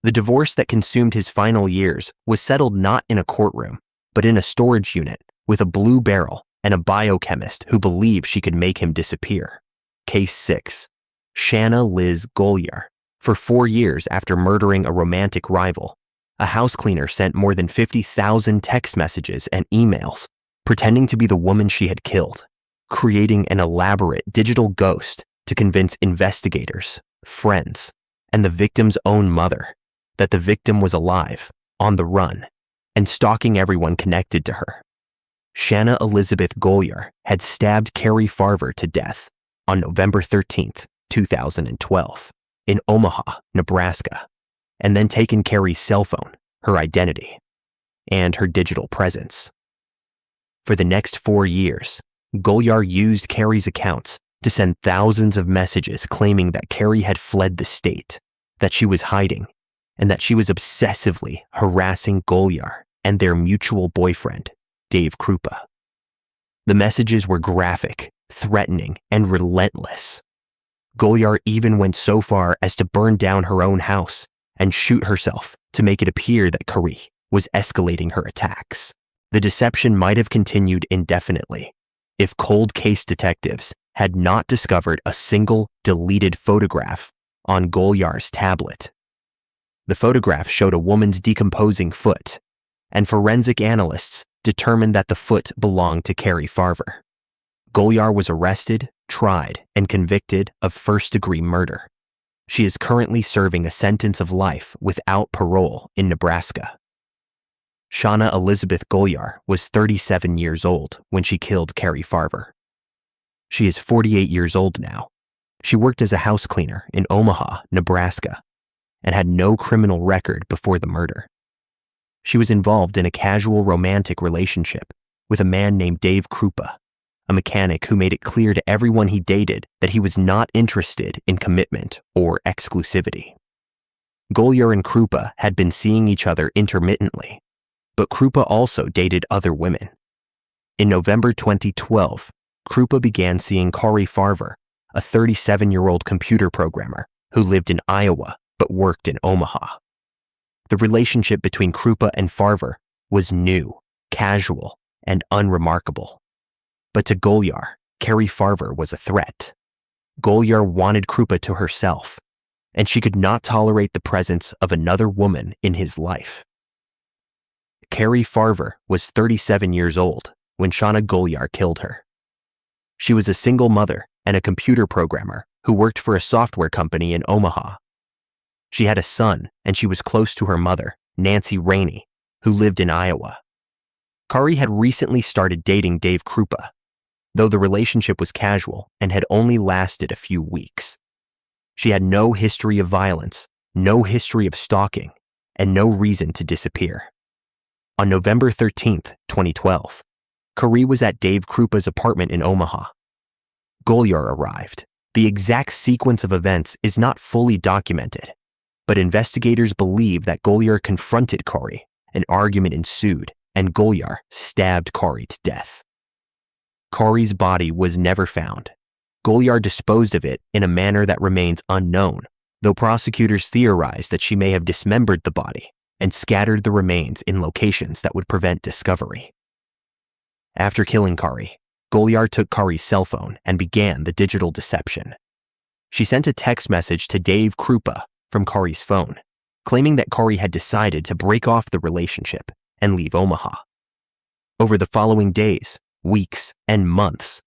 The divorce that consumed his final years was settled not in a courtroom, but in a storage unit with a blue barrel and a biochemist who believed she could make him disappear. Case 6. Shanna Liz Golyar. For 4 years after murdering a romantic rival, a house cleaner sent more than 50,000 text messages and emails pretending to be the woman she had killed, creating an elaborate digital ghost to convince investigators, friends, and the victim's own mother that the victim was alive, on the run, and stalking everyone connected to her. Shanna Elizabeth Golyar had stabbed Carrie Farver to death on November 13, 2012, in Omaha, Nebraska, and then taken Carrie's cell phone, her identity, and her digital presence. For the next 4 years, Golyar used Carrie's accounts to send thousands of messages claiming that Carrie had fled the state, that she was hiding, and that she was obsessively harassing Golyar and their mutual boyfriend, Dave Krupa. The messages were graphic, threatening, and relentless. Golyar even went so far as to burn down her own house and shoot herself to make it appear that Carrie was escalating her attacks. The deception might have continued indefinitely if cold case detectives had not discovered a single deleted photograph on Golyar's tablet. The photograph showed a woman's decomposing foot, and forensic analysts determined that the foot belonged to Carrie Farver. Golyar was arrested, tried, and convicted of first-degree murder. She is currently serving a sentence of life without parole in Nebraska. Shanna Elizabeth Golyar was 37 years old when she killed Carrie Farver. She is 48 years old now. She worked as a house cleaner in Omaha, Nebraska, and had no criminal record before the murder. She was involved in a casual romantic relationship with a man named Dave Krupa, a mechanic who made it clear to everyone he dated that he was not interested in commitment or exclusivity. Golyar and Krupa had been seeing each other intermittently, but Krupa also dated other women. In November 2012, Krupa began seeing Carrie Farver, a 37-year-old computer programmer who lived in Iowa but worked in Omaha. The relationship between Krupa and Farver was new, casual, and unremarkable. But to Golyar, Carrie Farver was a threat. Golyar wanted Krupa to herself, and she could not tolerate the presence of another woman in his life. Carrie Farver was 37 years old when Shanna Golyar killed her. She was a single mother and a computer programmer who worked for a software company in Omaha. She had a son, and she was close to her mother, Nancy Rainey, who lived in Iowa. Carrie had recently started dating Dave Krupa, though the relationship was casual and had only lasted a few weeks. She had no history of violence, no history of stalking, and no reason to disappear. On November 13, 2012, Carrie was at Dave Krupa's apartment in Omaha. Golyar arrived. The exact sequence of events is not fully documented, but investigators believe that Golyar confronted Carrie, an argument ensued, and Golyar stabbed Carrie to death. Carrie's body was never found. Golyar disposed of it in a manner that remains unknown, though prosecutors theorize that she may have dismembered the body and scattered the remains in locations that would prevent discovery. After killing Carrie, Golyar took Carrie's cell phone and began the digital deception. She sent a text message to Dave Krupa from Carrie's phone, claiming that Carrie had decided to break off the relationship and leave Omaha. Over the following days, weeks, and months,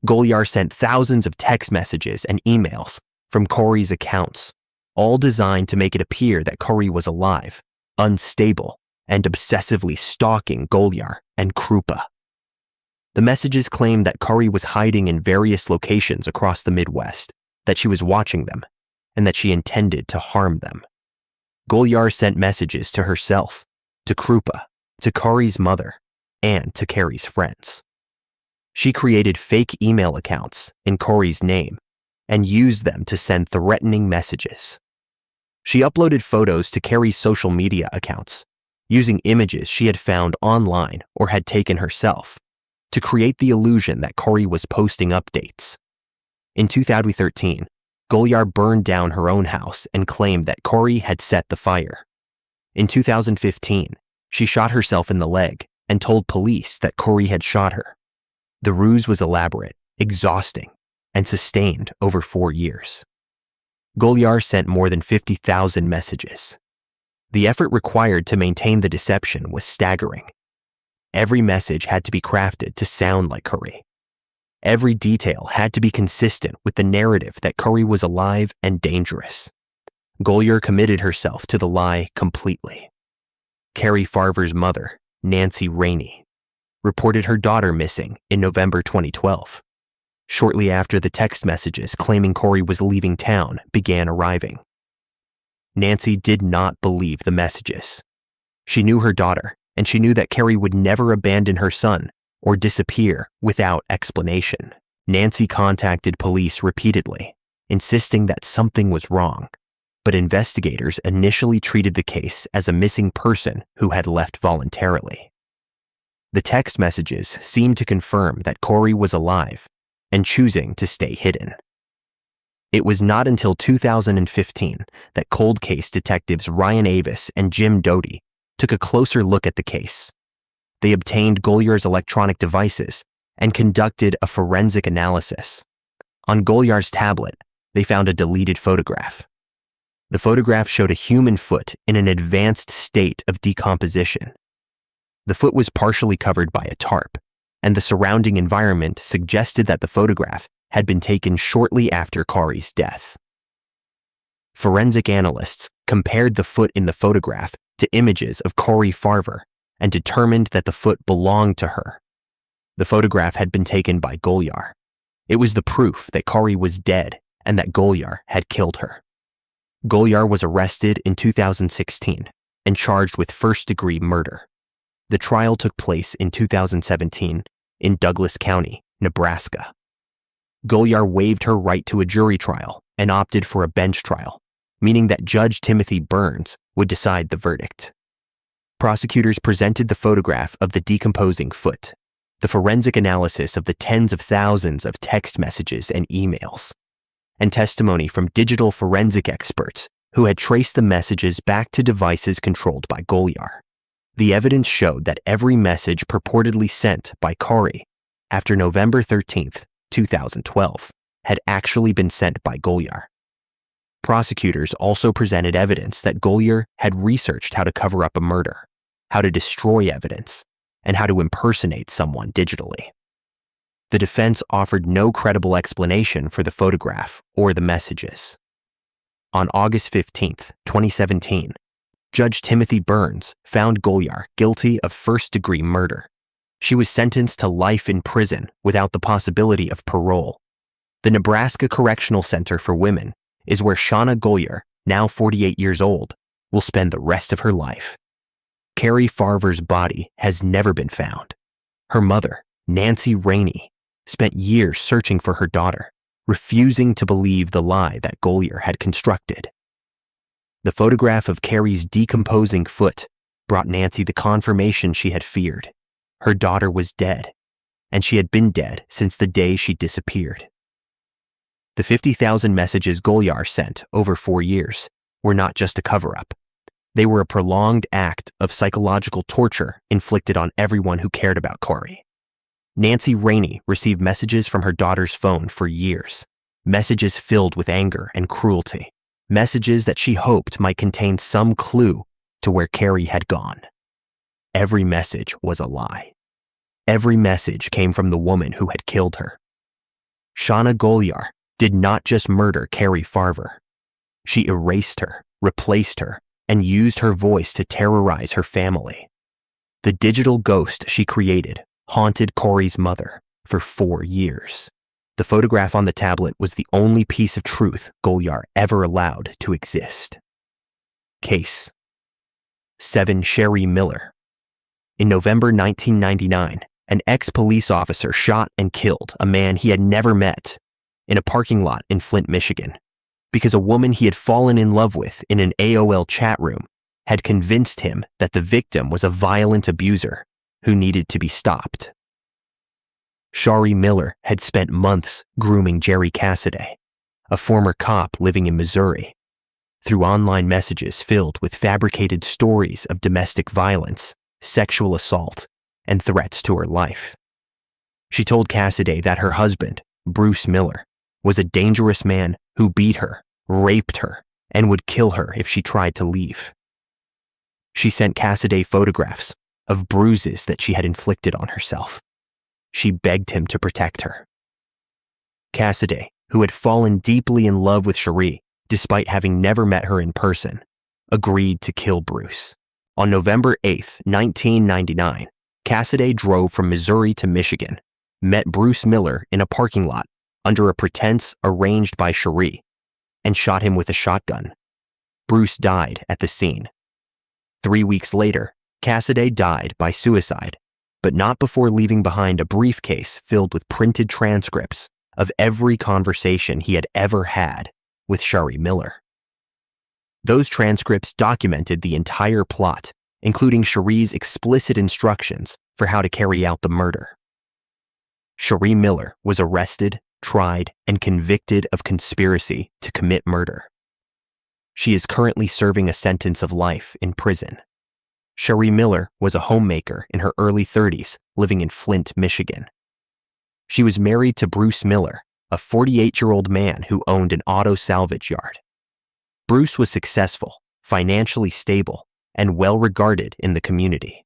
Golyar sent thousands of text messages and emails from Carrie's accounts, all designed to make it appear that Carrie was alive, unstable, and obsessively stalking Golyar and Krupa. The messages claimed that Carrie was hiding in various locations across the Midwest, that she was watching them, and that she intended to harm them. Golyar sent messages to herself, to Krupa, to Carrie's mother, and to Carrie's friends. She created fake email accounts in Carrie's name and used them to send threatening messages. She uploaded photos to Carrie's social media accounts, using images she had found online or had taken herself, to create the illusion that Carrie was posting updates. In 2013, Golyar burned down her own house and claimed that Corey had set the fire. In 2015, she shot herself in the leg and told police that Corey had shot her. The ruse was elaborate, exhausting, and sustained over 4 years. Golyar sent more than 50,000 messages. The effort required to maintain the deception was staggering. Every message had to be crafted to sound like Corey. Every detail had to be consistent with the narrative that Corey was alive and dangerous. Golyar committed herself to the lie completely. Carrie Farver's mother, Nancy Rainey, reported her daughter missing in November 2012. Shortly after the text messages claiming Corey was leaving town began arriving. Nancy did not believe the messages. She knew her daughter, and she knew that Carey would never abandon her son or disappear without explanation. Nancy contacted police repeatedly, insisting that something was wrong, but investigators initially treated the case as a missing person who had left voluntarily. The text messages seemed to confirm that Corey was alive and choosing to stay hidden. It was not until 2015 that cold case detectives Ryan Avis and Jim Doty took a closer look at the case. They obtained Golyar's electronic devices and conducted a forensic analysis. On Golyar's tablet, they found a deleted photograph. The photograph showed a human foot in an advanced state of decomposition. The foot was partially covered by a tarp, and the surrounding environment suggested that the photograph had been taken shortly after Corey's death. Forensic analysts compared the foot in the photograph to images of Corey Farver and determined that the foot belonged to her. The photograph had been taken by Golyar. It was the proof that Corey was dead and that Golyar had killed her. Golyar was arrested in 2016 and charged with first-degree murder. The trial took place in 2017 in Douglas County, Nebraska. Golyar waived her right to a jury trial and opted for a bench trial, meaning that Judge Timothy Burns would decide the verdict. Prosecutors presented the photograph of the decomposing foot, the forensic analysis of the tens of thousands of text messages and emails, and testimony from digital forensic experts who had traced the messages back to devices controlled by Golyar. The evidence showed that every message purportedly sent by Corey after November 13, 2012, had actually been sent by Golyar. Prosecutors also presented evidence that Golyar had researched how to cover up a murder, how to destroy evidence, and how to impersonate someone digitally. The defense offered no credible explanation for the photograph or the messages. On August 15, 2017, Judge Timothy Burns found Golyar guilty of first-degree murder. She was sentenced to life in prison without the possibility of parole. The Nebraska Correctional Center for Women is where Shauna Golyar, now 48 years old, will spend the rest of her life. Carrie Farver's body has never been found. Her mother, Nancy Rainey, spent years searching for her daughter, refusing to believe the lie that Golyar had constructed. The photograph of Carrie's decomposing foot brought Nancy the confirmation she had feared. Her daughter was dead, and she had been dead since the day she disappeared. The 50,000 messages Golyar sent over 4 years were not just a cover-up. They were a prolonged act of psychological torture inflicted on everyone who cared about Corey. Nancy Rainey received messages from her daughter's phone for years, messages filled with anger and cruelty, messages that she hoped might contain some clue to where Carey had gone. Every message was a lie. Every message came from the woman who had killed her. Shauna Golyar did not just murder Carey Farver. She erased her, replaced her, and used her voice to terrorize her family. The digital ghost she created haunted Corey's mother for 4 years. The photograph on the tablet was the only piece of truth Golyar ever allowed to exist. Case 7 Sherry Miller. In November 1999, an ex-police officer shot and killed a man he had never met in a parking lot in Flint, Michigan, because a woman he had fallen in love with in an AOL chat room had convinced him that the victim was a violent abuser who needed to be stopped. Shari Miller had spent months grooming Jerry Cassidy, a former cop living in Missouri, through online messages filled with fabricated stories of domestic violence, sexual assault, and threats to her life. She told Cassidy that her husband, Bruce Miller, was a dangerous man who beat her, raped her, and would kill her if she tried to leave. She sent Cassidy photographs of bruises that she had inflicted on herself. She begged him to protect her. Cassidy, who had fallen deeply in love with Shari despite having never met her in person, agreed to kill Bruce. On November 8, 1999, Cassidy drove from Missouri to Michigan, met Bruce Miller in a parking lot under a pretense arranged by Shari, and shot him with a shotgun. Bruce died at the scene. 3 weeks later, Cassidy died by suicide, but not before leaving behind a briefcase filled with printed transcripts of every conversation he had ever had with Shari Miller. Those transcripts documented the entire plot, including Shari's explicit instructions for how to carry out the murder. Shari Miller was arrested, tried, and convicted of conspiracy to commit murder. She is currently serving a sentence of life in prison. Shari Miller was a homemaker in her early 30s, living in Flint, Michigan. She was married to Bruce Miller, a 48-year-old man who owned an auto salvage yard. Bruce was successful, financially stable, and well-regarded in the community.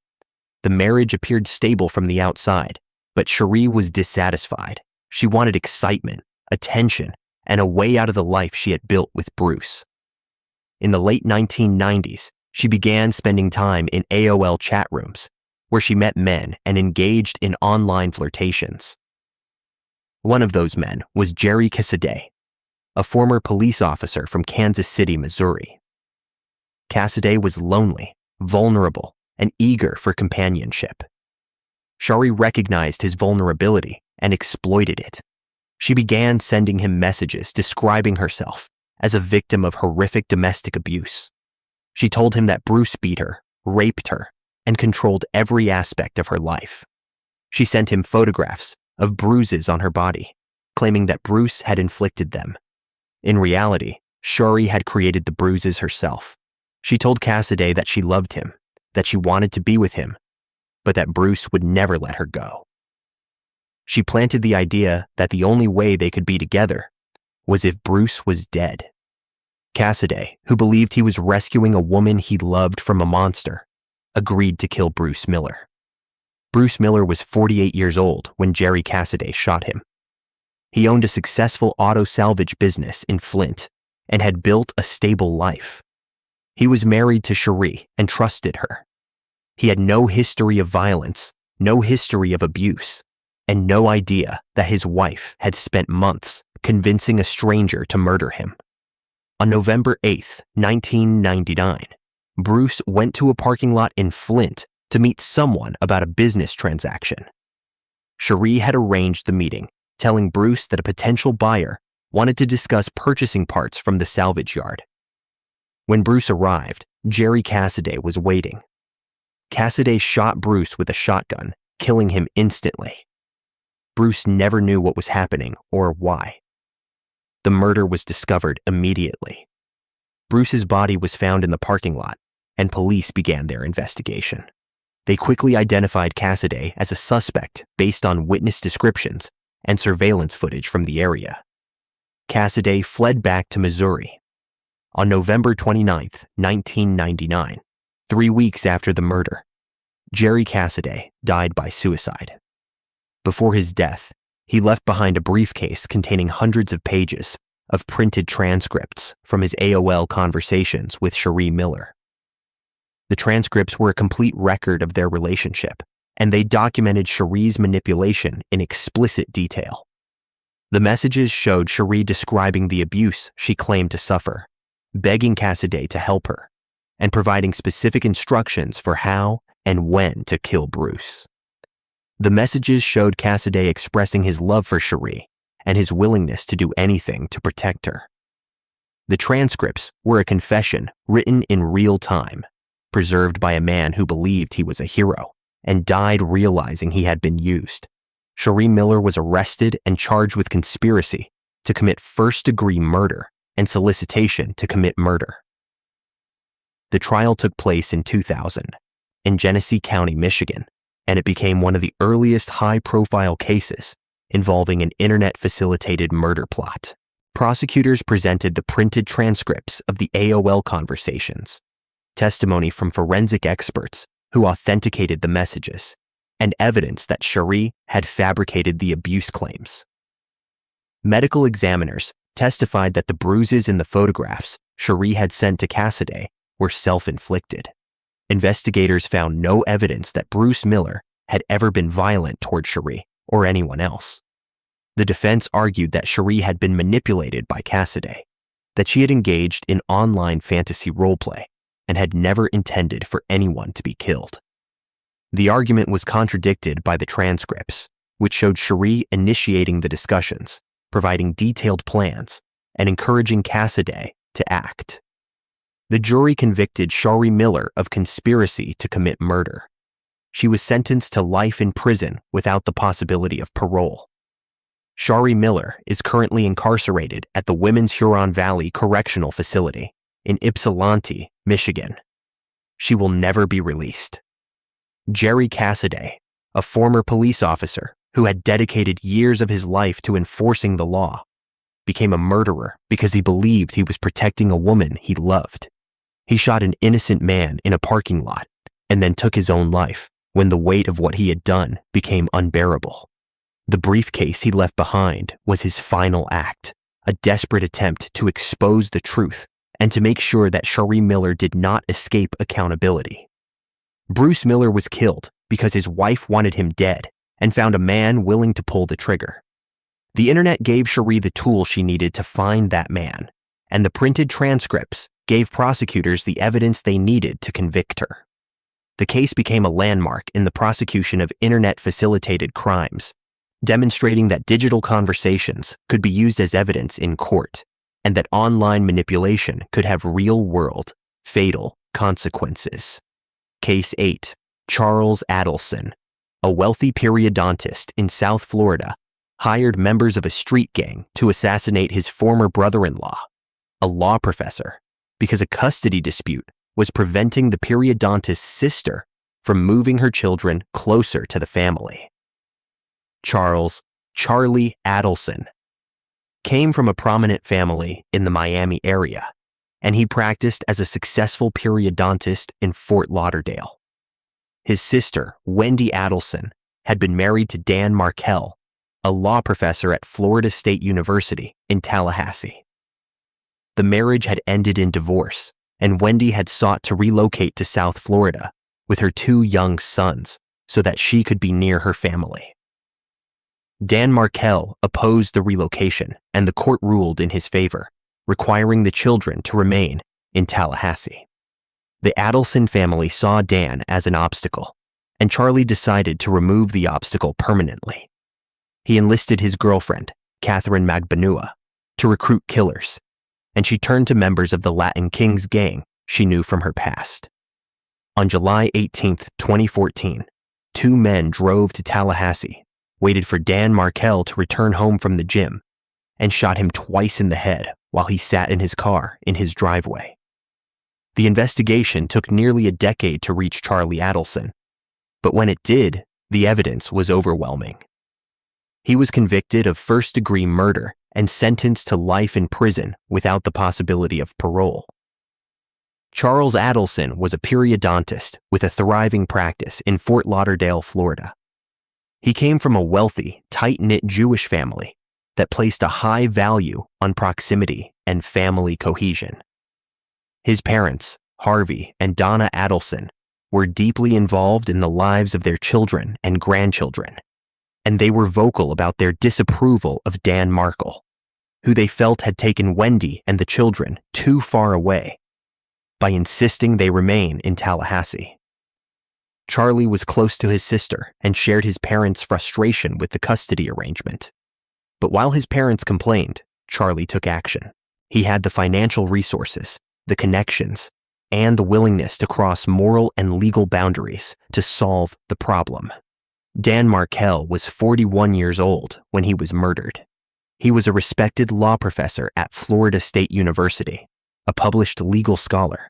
The marriage appeared stable from the outside, but Shari was dissatisfied. She wanted excitement, attention, and a way out of the life she had built with Bruce. In the late 1990s, she began spending time in AOL chat rooms, where she met men and engaged in online flirtations. One of those men was Jerry Cassidy, a former police officer from Kansas City, Missouri. Cassidy was lonely, vulnerable, and eager for companionship. Shari recognized his vulnerability and exploited it. She began sending him messages describing herself as a victim of horrific domestic abuse. She told him that Bruce beat her, raped her, and controlled every aspect of her life. She sent him photographs of bruises on her body, claiming that Bruce had inflicted them. In reality, Shari had created the bruises herself. She told Cassidy that she loved him, that she wanted to be with him, but that Bruce would never let her go. She planted the idea that the only way they could be together was if Bruce was dead. Cassidy, who believed he was rescuing a woman he loved from a monster, agreed to kill Bruce Miller. Bruce Miller was 48 years old when Jerry Cassidy shot him. He owned a successful auto salvage business in Flint and had built a stable life. He was married to Shari and trusted her. He had no history of violence, no history of abuse, and no idea that his wife had spent months convincing a stranger to murder him. On November 8, 1999, Bruce went to a parking lot in Flint to meet someone about a business transaction. Shari had arranged the meeting, telling Bruce that a potential buyer wanted to discuss purchasing parts from the salvage yard. When Bruce arrived, Jerry Cassidy was waiting. Cassidy shot Bruce with a shotgun, killing him instantly. Bruce never knew what was happening or why. The murder was discovered immediately. Bruce's body was found in the parking lot, and police began their investigation. They quickly identified Cassidy as a suspect based on witness descriptions and surveillance footage from the area. Cassidy fled back to Missouri. On November 29, 1999, 3 weeks after the murder, Jerry Cassidy died by suicide. Before his death, he left behind a briefcase containing hundreds of pages of printed transcripts from his AOL conversations with Shari Miller. The transcripts were a complete record of their relationship, and they documented Shari's manipulation in explicit detail. The messages showed Shari describing the abuse she claimed to suffer, begging Cassidy to help her, and providing specific instructions for how and when to kill Bruce. The messages showed Cassidy expressing his love for Shari and his willingness to do anything to protect her. The transcripts were a confession written in real time, preserved by a man who believed he was a hero and died realizing he had been used. Cherie Miller was arrested and charged with conspiracy to commit first-degree murder and solicitation to commit murder. The trial took place in 2000 in Genesee County, Michigan, and it became one of the earliest high-profile cases involving an internet-facilitated murder plot. Prosecutors presented the printed transcripts of the AOL conversations, testimony from forensic experts who authenticated the messages, and evidence that Cherie had fabricated the abuse claims. Medical examiners testified that the bruises in the photographs Cherie had sent to Cassidy were self-inflicted. Investigators found no evidence that Bruce Miller had ever been violent toward Cherie or anyone else. The defense argued that Cherie had been manipulated by Cassidy, that she had engaged in online fantasy roleplay and had never intended for anyone to be killed. The argument was contradicted by the transcripts, which showed Cherie initiating the discussions, providing detailed plans, and encouraging Cassidy to act. The jury convicted Cherie Miller of conspiracy to commit murder. She was sentenced to life in prison without the possibility of parole. Cherie Miller is currently incarcerated at the Women's Huron Valley Correctional Facility in Ypsilanti, Michigan. She will never be released. Jerry Cassidy, a former police officer who had dedicated years of his life to enforcing the law, became a murderer because he believed he was protecting a woman he loved. He shot an innocent man in a parking lot and then took his own life when the weight of what he had done became unbearable. The briefcase he left behind was his final act, a desperate attempt to expose the truth and to make sure that Cherie Miller did not escape accountability. Bruce Miller was killed because his wife wanted him dead and found a man willing to pull the trigger. The internet gave Cherie the tool she needed to find that man, and the printed transcripts gave prosecutors the evidence they needed to convict her. The case became a landmark in the prosecution of internet-facilitated crimes, demonstrating that digital conversations could be used as evidence in court and that online manipulation could have real-world, fatal consequences. Case 8. Charles Adelson, a wealthy periodontist in South Florida, hired members of a street gang to assassinate his former brother-in-law, a law professor, because a custody dispute was preventing the periodontist's sister from moving her children closer to the family. Charlie Adelson came from a prominent family in the Miami area, and he practiced as a successful periodontist in Fort Lauderdale. His sister, Wendy Adelson, had been married to Dan Markell, a law professor at Florida State University in Tallahassee. The marriage had ended in divorce, and Wendy had sought to relocate to South Florida with her 2 young sons so that she could be near her family. Dan Markell opposed the relocation, and the court ruled in his favor, requiring the children to remain in Tallahassee. The Adelson family saw Dan as an obstacle, and Charlie decided to remove the obstacle permanently. He enlisted his girlfriend, Catherine Magbanua, to recruit killers, and she turned to members of the Latin Kings gang she knew from her past. On July 18, 2014, 2 men drove to Tallahassee, waited for Dan Markell to return home from the gym, and shot him twice in the head while he sat in his car in his driveway. The investigation took nearly a decade to reach Charlie Adelson, but when it did, the evidence was overwhelming. He was convicted of first-degree murder and sentenced to life in prison without the possibility of parole. Charles Adelson was a periodontist with a thriving practice in Fort Lauderdale, Florida. He came from a wealthy, tight-knit Jewish family that placed a high value on proximity and family cohesion. His parents, Harvey and Donna Adelson, were deeply involved in the lives of their children and grandchildren, and they were vocal about their disapproval of Dan Markell, who they felt had taken Wendy and the children too far away by insisting they remain in Tallahassee. Charlie was close to his sister and shared his parents' frustration with the custody arrangement. But while his parents complained, Charlie took action. He had the financial resources, the connections, and the willingness to cross moral and legal boundaries to solve the problem. Dan Markel was 41 years old when he was murdered. He was a respected law professor at Florida State University, a published legal scholar,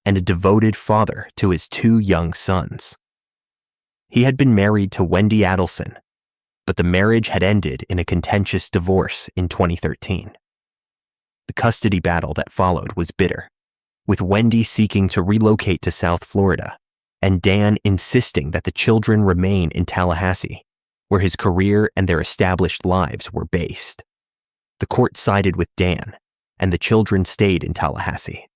and a devoted father to his 2 young sons. He had been married to Wendy Adelson, but the marriage had ended in a contentious divorce in 2013. The custody battle that followed was bitter, with Wendy seeking to relocate to South Florida and Dan insisting that the children remain in Tallahassee, where his career and their established lives were based. The court sided with Dan, and the children stayed in Tallahassee.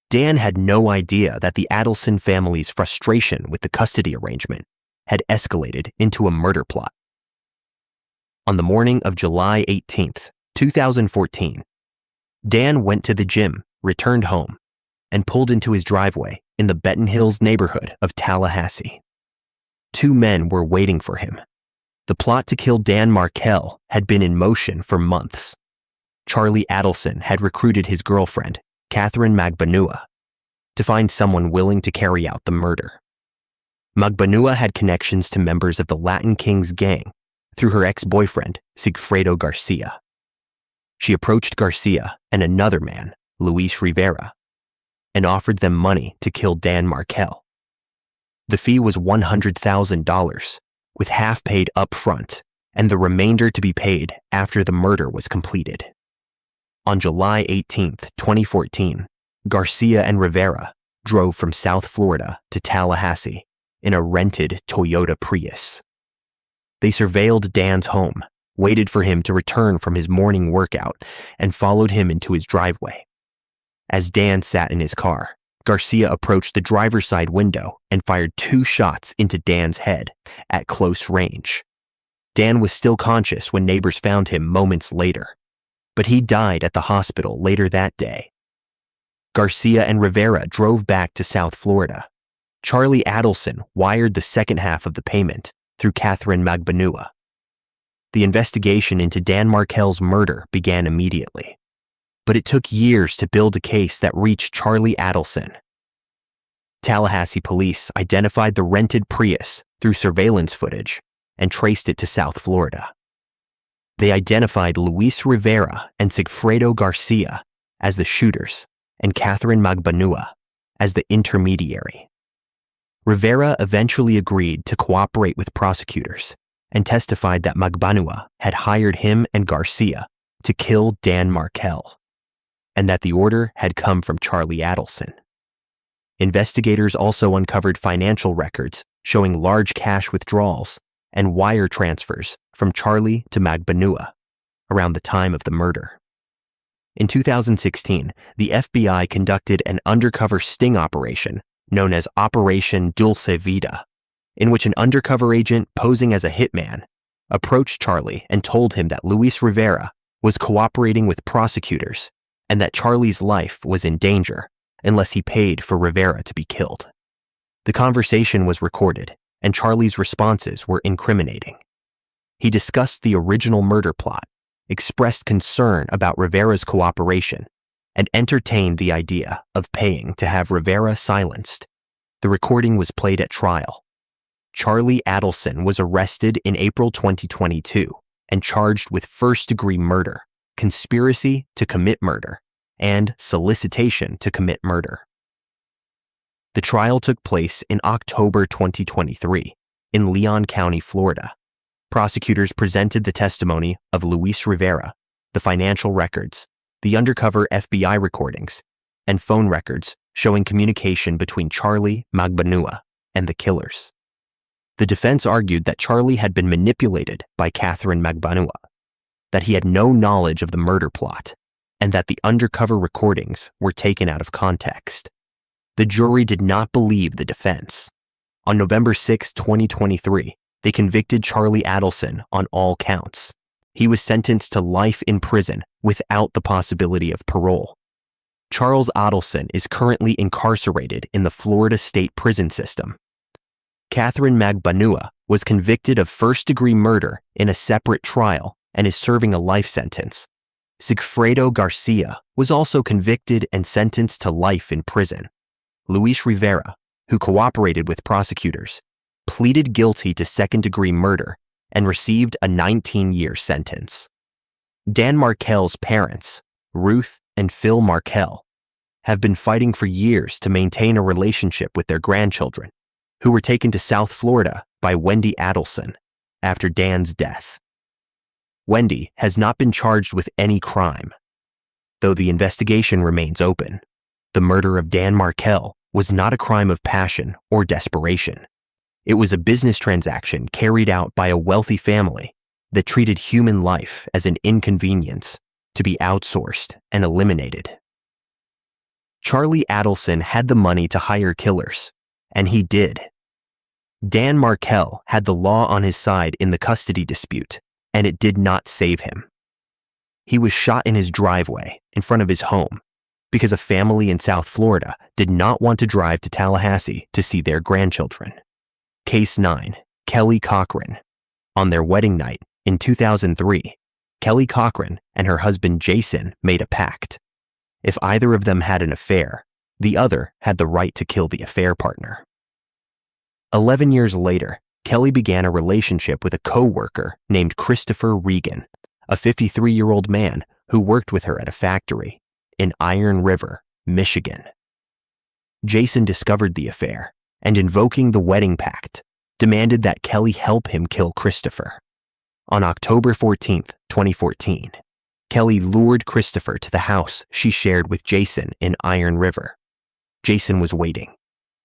Dan had no idea that the Adelson family's frustration with the custody arrangement had escalated into a murder plot. On the morning of July 18, 2014, Dan went to the gym, returned home, and pulled into his driveway in the Benton Hills neighborhood of Tallahassee. 2 men were waiting for him. The plot to kill Dan Markel had been in motion for months. Charlie Adelson had recruited his girlfriend, Catherine Magbanua, to find someone willing to carry out the murder. Magbanua had connections to members of the Latin Kings gang through her ex-boyfriend, Sigfredo Garcia. She approached Garcia and another man, Luis Rivera, and offered them money to kill Dan Markel. The fee was $100,000, with half paid up front and the remainder to be paid after the murder was completed. On July 18, 2014, Garcia and Rivera drove from South Florida to Tallahassee in a rented Toyota Prius. They surveilled Dan's home, waited for him to return from his morning workout, and followed him into his driveway. As Dan sat in his car, Garcia approached the driver's side window and fired 2 shots into Dan's head at close range. Dan was still conscious when neighbors found him moments later, but he died at the hospital later that day. Garcia and Rivera drove back to South Florida. Charlie Adelson wired the second half of the payment through Catherine Magbanua. The investigation into Dan Markel's murder began immediately, but it took years to build a case that reached Charlie Adelson. Tallahassee police identified the rented Prius through surveillance footage and traced it to South Florida. They identified Luis Rivera and Sigfredo Garcia as the shooters and Catherine Magbanua as the intermediary. Rivera eventually agreed to cooperate with prosecutors and testified that Magbanua had hired him and Garcia to kill Dan Markel, and that the order had come from Charlie Adelson. Investigators also uncovered financial records showing large cash withdrawals and wire transfers from Charlie to Magbanua around the time of the murder. In 2016, the FBI conducted an undercover sting operation known as Operation Dulce Vida, in which an undercover agent posing as a hitman approached Charlie and told him that Luis Rivera was cooperating with prosecutors and that Charlie's life was in danger unless he paid for Rivera to be killed. The conversation was recorded, and Charlie's responses were incriminating. He discussed the original murder plot, expressed concern about Rivera's cooperation, and entertained the idea of paying to have Rivera silenced. The recording was played at trial. Charlie Adelson was arrested in April 2022 and charged with first-degree murder, conspiracy to commit murder, and solicitation to commit murder. The trial took place in October 2023 in Leon County, Florida. Prosecutors presented the testimony of Luis Rivera, the financial records, the undercover FBI recordings, and phone records showing communication between Charlie Magbanua and the killers. The defense argued that Charlie had been manipulated by Catherine Magbanua, that he had no knowledge of the murder plot, and that the undercover recordings were taken out of context. The jury did not believe the defense. On November 6, 2023, they convicted Charlie Adelson on all counts. He was sentenced to life in prison without the possibility of parole. Charles Adelson is currently incarcerated in the Florida State Prison System. Catherine Magbanua was convicted of first-degree murder in a separate trial and is serving a life sentence. Sigfredo Garcia was also convicted and sentenced to life in prison. Luis Rivera, who cooperated with prosecutors, pleaded guilty to second-degree murder and received a 19-year sentence. Dan Markel's parents, Ruth and Phil Markel, have been fighting for years to maintain a relationship with their grandchildren, who were taken to South Florida by Wendy Adelson after Dan's death. Wendy has not been charged with any crime. Though the investigation remains open, the murder of Dan Markel was not a crime of passion or desperation. It was a business transaction carried out by a wealthy family that treated human life as an inconvenience to be outsourced and eliminated. Charlie Adelson had the money to hire killers, and he did. Dan Markel had the law on his side in the custody dispute, and it did not save him. He was shot in his driveway in front of his home because a family in South Florida did not want to drive to Tallahassee to see their grandchildren. Case 9, Kelly Cochran. On their wedding night in 2003, Kelly Cochran and her husband Jason made a pact. If either of them had an affair, the other had the right to kill the affair partner. 11 years later, Kelly began a relationship with a co-worker named Christopher Regan, a 53-year-old man who worked with her at a factory in Iron River, Michigan. Jason discovered the affair and, invoking the wedding pact, demanded that Kelly help him kill Christopher. On October 14, 2014, Kelly lured Christopher to the house she shared with Jason in Iron River. Jason was waiting.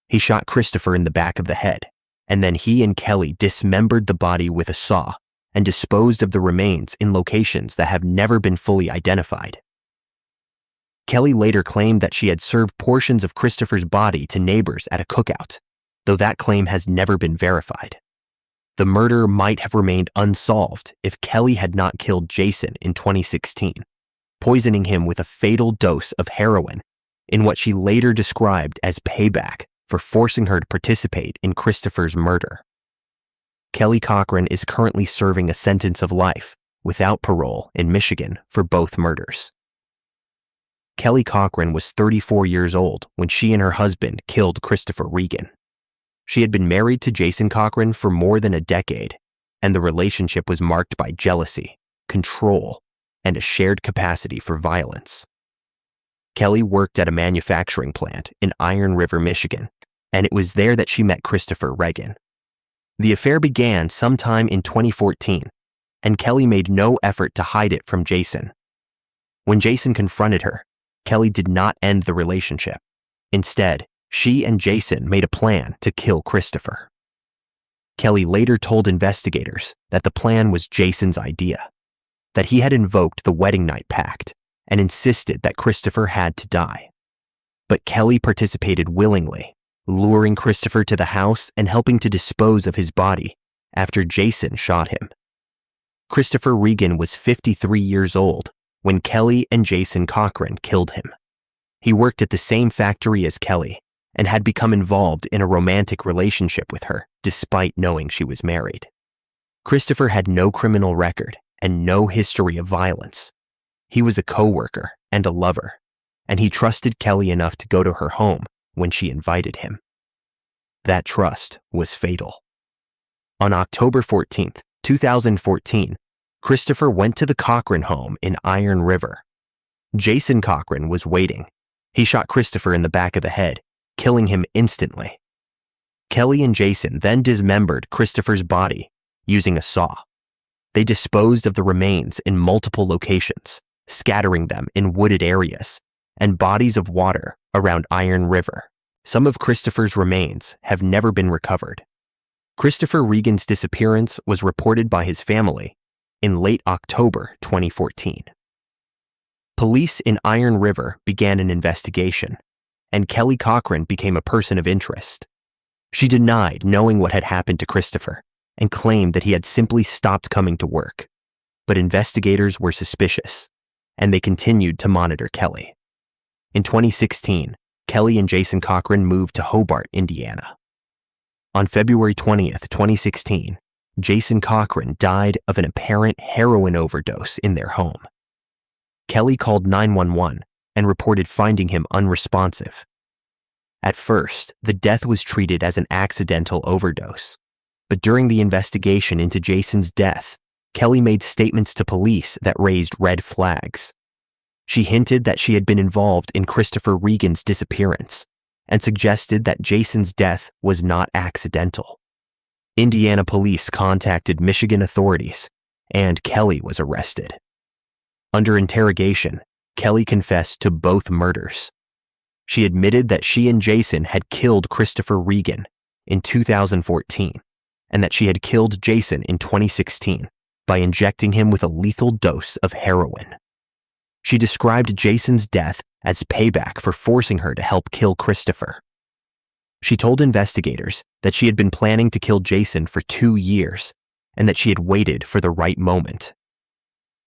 He shot Christopher in the back of the head, and then he and Kelly dismembered the body with a saw and disposed of the remains in locations that have never been fully identified. Kelly later claimed that she had served portions of Christopher's body to neighbors at a cookout, though that claim has never been verified. The murder might have remained unsolved if Kelly had not killed Jason in 2016, poisoning him with a fatal dose of heroin in what she later described as payback for forcing her to participate in Christopher's murder. Kelly Cochran is currently serving a sentence of life without parole in Michigan for both murders. Kelly Cochran was 34 years old when she and her husband killed Christopher Regan. She had been married to Jason Cochran for more than a decade, and the relationship was marked by jealousy, control, and a shared capacity for violence. Kelly worked at a manufacturing plant in Iron River, Michigan, and it was there that she met Christopher Regan. The affair began sometime in 2014, and Kelly made no effort to hide it from Jason. When Jason confronted her, Kelly did not end the relationship. Instead, she and Jason made a plan to kill Christopher. Kelly later told investigators that the plan was Jason's idea, that he had invoked the wedding night pact and insisted that Christopher had to die. But Kelly participated willingly, luring Christopher to the house and helping to dispose of his body after Jason shot him. Christopher Regan was 53 years old when Kelly and Jason Cochran killed him. He worked at the same factory as Kelly and had become involved in a romantic relationship with her despite knowing she was married. Christopher had no criminal record and no history of violence. He was a co-worker and a lover, and he trusted Kelly enough to go to her home when she invited him. That trust was fatal. On October 14, 2014, Christopher went to the Cochran home in Iron River. Jason Cochran was waiting. He shot Christopher in the back of the head, killing him instantly. Kelly and Jason then dismembered Christopher's body using a saw. They disposed of the remains in multiple locations, scattering them in wooded areas and bodies of water around Iron River. Some of Christopher's remains have never been recovered. Christopher Regan's disappearance was reported by his family in late October 2014. Police in Iron River began an investigation, and Kelly Cochran became a person of interest. She denied knowing what had happened to Christopher and claimed that he had simply stopped coming to work. But investigators were suspicious, and they continued to monitor Kelly. In 2016, Kelly and Jason Cochran moved to Hobart, Indiana. On February 20th, 2016, Jason Cochran died of an apparent heroin overdose in their home. Kelly called 911 and reported finding him unresponsive. At first, the death was treated as an accidental overdose, But during the investigation into Jason's death, Kelly made statements to police that raised red flags. She hinted that she had been involved in Christopher Regan's disappearance and suggested that Jason's death was not accidental. Indiana police contacted Michigan authorities, and Kelly was arrested. Under interrogation, Kelly confessed to both murders. She admitted that she and Jason had killed Christopher Regan in 2014 and that she had killed Jason in 2016 by injecting him with a lethal dose of heroin. She described Jason's death as payback for forcing her to help kill Christopher. She told investigators that she had been planning to kill Jason for 2 years and that she had waited for the right moment.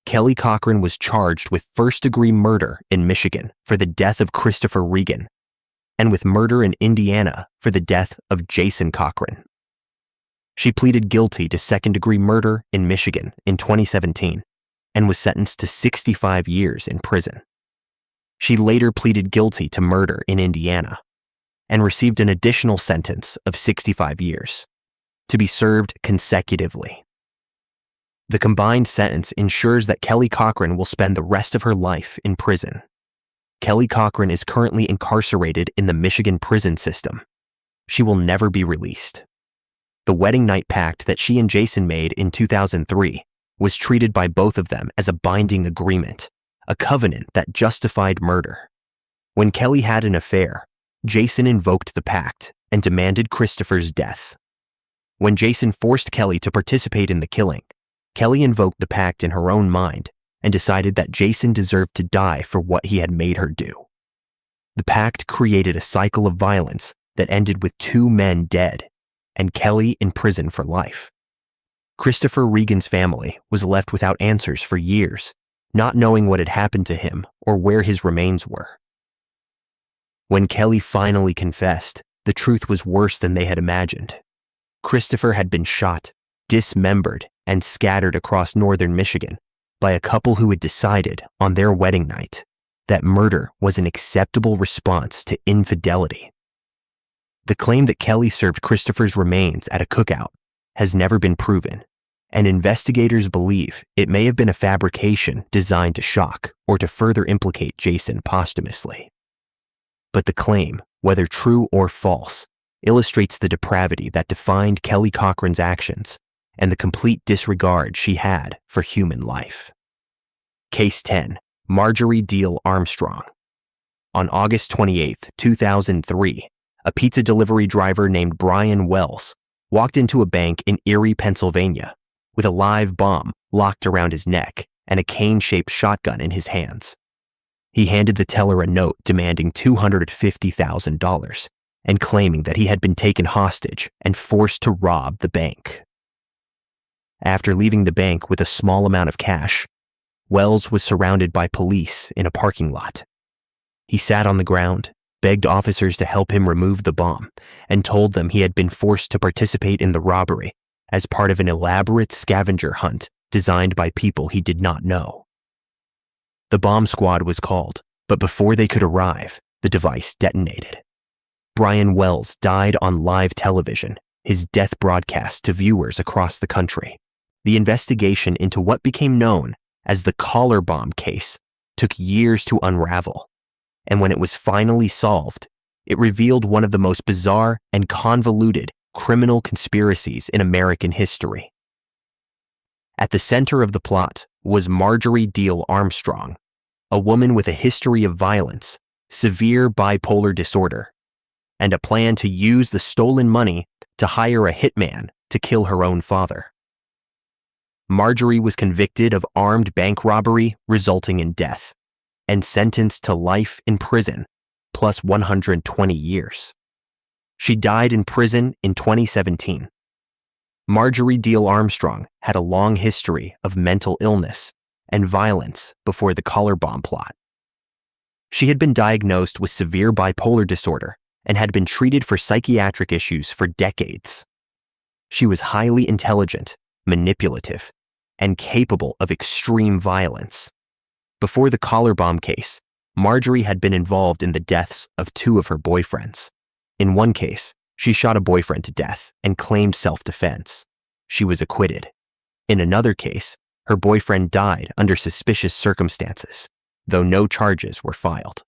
Kelly Cochran was charged with first-degree murder in Michigan for the death of Christopher Regan and with murder in Indiana for the death of Jason Cochran. She pleaded guilty to second-degree murder in Michigan in 2017 and was sentenced to 65 years in prison. She later pleaded guilty to murder in Indiana and received an additional sentence of 65 years to be served consecutively. The combined sentence ensures that Kelly Cochran will spend the rest of her life in prison. Kelly Cochran is currently incarcerated in the Michigan prison system. She will never be released. The wedding night pact that she and Jason made in 2003 was treated by both of them as a binding agreement, a covenant that justified murder. When Kelly had an affair, Jason invoked the pact and demanded Christopher's death. When Jason forced Kelly to participate in the killing, Kelly invoked the pact in her own mind and decided that Jason deserved to die for what he had made her do. The pact created a cycle of violence that ended with 2 men dead and Kelly in prison for life. Christopher Regan's family was left without answers for years, not knowing what had happened to him or where his remains were. When Kelly finally confessed, the truth was worse than they had imagined. Christopher had been shot, dismembered, and scattered across northern Michigan by a couple who had decided on their wedding night that murder was an acceptable response to infidelity. The claim that Kelly served Christopher's remains at a cookout has never been proven, and investigators believe it may have been a fabrication designed to shock or to further implicate Jason posthumously. But the claim, whether true or false, illustrates the depravity that defined Kelly Cochran's actions and the complete disregard she had for human life. Case 10. Marjorie Deal Armstrong. On August 28, 2003, a pizza delivery driver named Brian Wells walked into a bank in Erie, Pennsylvania, with a live bomb locked around his neck and a cane-shaped shotgun in his hands. He handed the teller a note demanding $250,000 and claiming that he had been taken hostage and forced to rob the bank. After leaving the bank with a small amount of cash, Wells was surrounded by police in a parking lot. He sat on the ground, begged officers to help him remove the bomb, and told them he had been forced to participate in the robbery as part of an elaborate scavenger hunt designed by people he did not know. The bomb squad was called, but before they could arrive, the device detonated. Brian Wells died on live television, his death broadcast to viewers across the country. The investigation into what became known as the collar bomb case took years to unravel, and when it was finally solved, it revealed one of the most bizarre and convoluted criminal conspiracies in American history. At the center of the plot was Marjorie Deal Armstrong, a woman with a history of violence, severe bipolar disorder, and a plan to use the stolen money to hire a hitman to kill her own father. Marjorie was convicted of armed bank robbery resulting in death and sentenced to life in prison plus 120 years. She died in prison in 2017. Marjorie Deal Armstrong had a long history of mental illness and violence before the collar bomb plot. She had been diagnosed with severe bipolar disorder and had been treated for psychiatric issues for decades. She was highly intelligent, manipulative, and capable of extreme violence. Before the collar bomb case, Marjorie had been involved in the deaths of 2 of her boyfriends. In one case, She shot a boyfriend to death and claimed self-defense. She was acquitted. In another case, her boyfriend died under suspicious circumstances, though no charges were filed.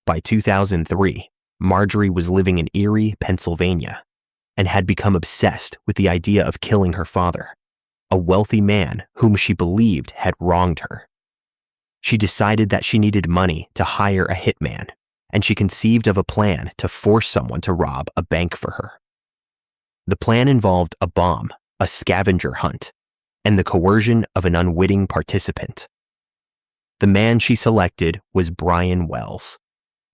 By 2003, Marjorie was living in Erie, Pennsylvania, and had become obsessed with the idea of killing her father, a wealthy man whom she believed had wronged her. She decided that she needed money to hire a hitman, and she conceived of a plan to force someone to rob a bank for her. The plan involved a bomb, a scavenger hunt, and the coercion of an unwitting participant. The man she selected was Brian Wells,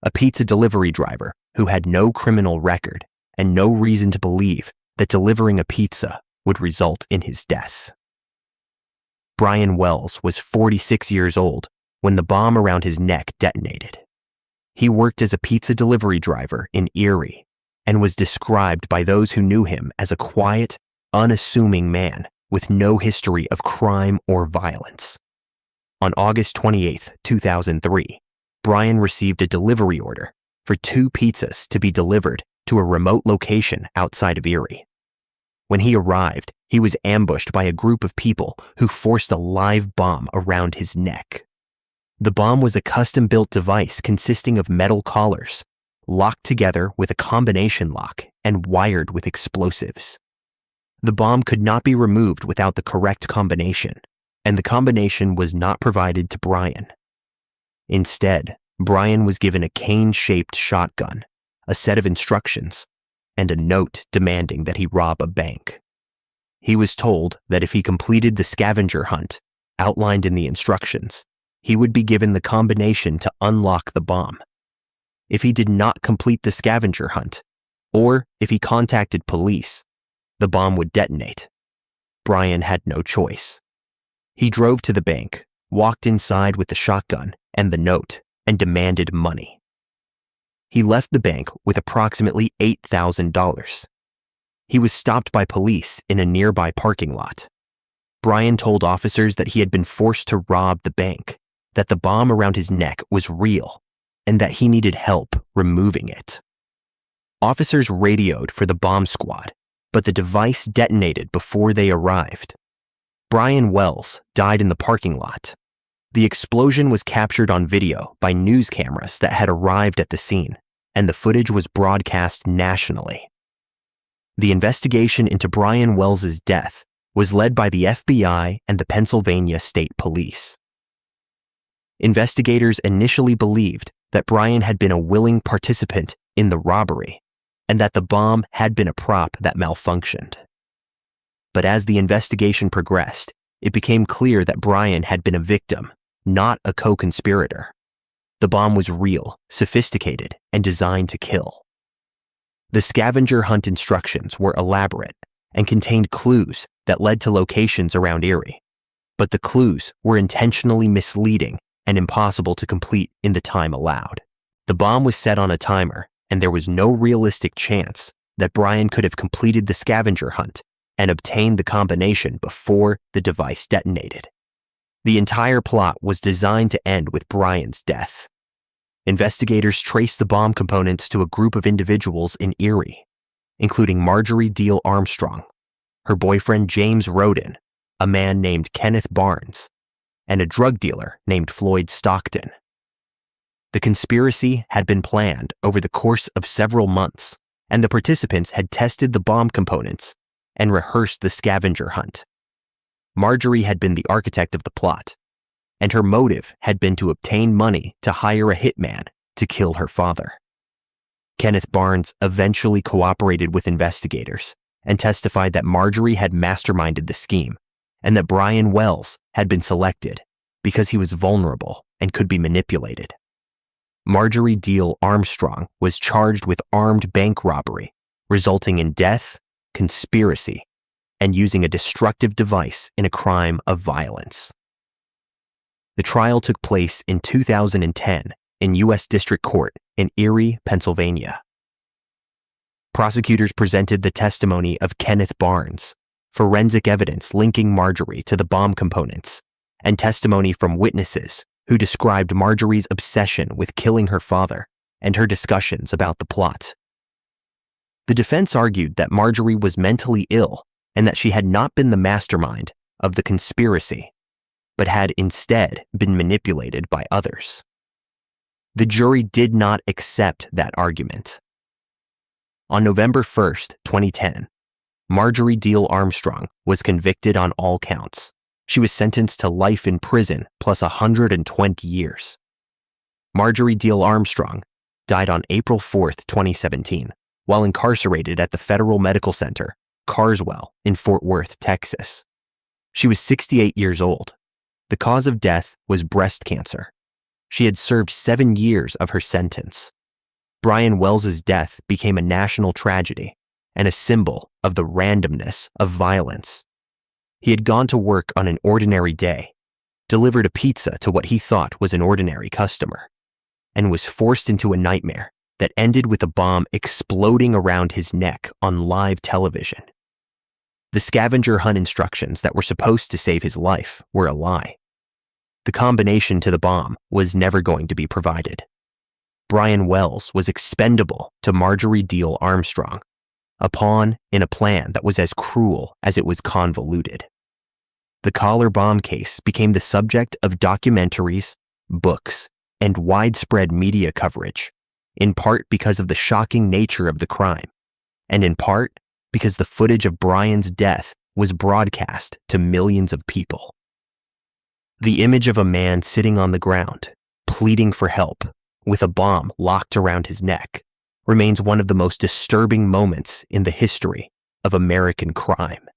a pizza delivery driver who had no criminal record and no reason to believe that delivering a pizza would result in his death. Brian Wells was 46 years old when the bomb around his neck detonated. He worked as a pizza delivery driver in Erie and was described by those who knew him as a quiet, unassuming man with no history of crime or violence. On August 28, 2003, Brian received a delivery order for 2 pizzas to be delivered to a remote location outside of Erie. When he arrived, he was ambushed by a group of people who forced a live bomb around his neck. The bomb was a custom-built device consisting of metal collars, locked together with a combination lock and wired with explosives. The bomb could not be removed without the correct combination, and the combination was not provided to Brian. Instead, Brian was given a cane-shaped shotgun, a set of instructions, and a note demanding that he rob a bank. He was told that if he completed the scavenger hunt outlined in the instructions, he would be given the combination to unlock the bomb. If he did not complete the scavenger hunt, or if he contacted police, the bomb would detonate. Brian had no choice. He drove to the bank, walked inside with the shotgun and the note, and demanded money. He left the bank with approximately $8,000. He was stopped by police in a nearby parking lot. Brian told officers that he had been forced to rob the bank, that the bomb around his neck was real, and that he needed help removing it. Officers radioed for the bomb squad, but the device detonated before they arrived. Brian Wells died in the parking lot. The explosion was captured on video by news cameras that had arrived at the scene, and the footage was broadcast nationally. The investigation into Brian Wells's death was led by the FBI and the Pennsylvania State Police. Investigators initially believed that Brian had been a willing participant in the robbery and that the bomb had been a prop that malfunctioned. But as the investigation progressed, it became clear that Brian had been a victim, not a co-conspirator. The bomb was real, sophisticated, and designed to kill. The scavenger hunt instructions were elaborate and contained clues that led to locations around Erie, but the clues were intentionally misleading and impossible to complete in the time allowed. The bomb was set on a timer, and there was no realistic chance that Brian could have completed the scavenger hunt and obtained the combination before the device detonated. The entire plot was designed to end with Brian's death. Investigators traced the bomb components to a group of individuals in Erie, including Marjorie Deal Armstrong, her boyfriend James Roden, a man named Kenneth Barnes, and a drug dealer named Floyd Stockton. The conspiracy had been planned over the course of several months, and the participants had tested the bomb components and rehearsed the scavenger hunt. Marjorie had been the architect of the plot, and her motive had been to obtain money to hire a hitman to kill her father. Kenneth Barnes eventually cooperated with investigators and testified that Marjorie had masterminded the scheme and that Brian Wells had been selected because he was vulnerable and could be manipulated. Marjorie Deal Armstrong was charged with armed bank robbery, resulting in death, conspiracy, and using a destructive device in a crime of violence. The trial took place in 2010 in U.S. District Court in Erie, Pennsylvania. Prosecutors presented the testimony of Kenneth Barnes, forensic evidence linking Marjorie to the bomb components, and testimony from witnesses who described Marjorie's obsession with killing her father and her discussions about the plot. The defense argued that Marjorie was mentally ill and that she had not been the mastermind of the conspiracy, but had instead been manipulated by others. The jury did not accept that argument. On November 1st, 2010, Marjorie Diehl Armstrong was convicted on all counts. She was sentenced to life in prison plus 120 years. Marjorie Diehl Armstrong died on April 4th, 2017, while incarcerated at the Federal Medical Center, Carswell, in Fort Worth, Texas. She was 68 years old. The cause of death was breast cancer. She had served 7 years of her sentence. Brian Wells's death became a national tragedy and a symbol of the randomness of violence. He had gone to work on an ordinary day, delivered a pizza to what he thought was an ordinary customer, and was forced into a nightmare that ended with a bomb exploding around his neck on live television. The scavenger hunt instructions that were supposed to save his life were a lie. The combination to the bomb was never going to be provided. Brian Wells was expendable to Marjorie Diehl Armstrong, a pawn in a plan that was as cruel as it was convoluted. The collar bomb case became the subject of documentaries, books, and widespread media coverage, in part because of the shocking nature of the crime, and in part because the footage of Brian's death was broadcast to millions of people. The image of a man sitting on the ground, pleading for help, with a bomb locked around his neck, remains one of the most disturbing moments in the history of American crime.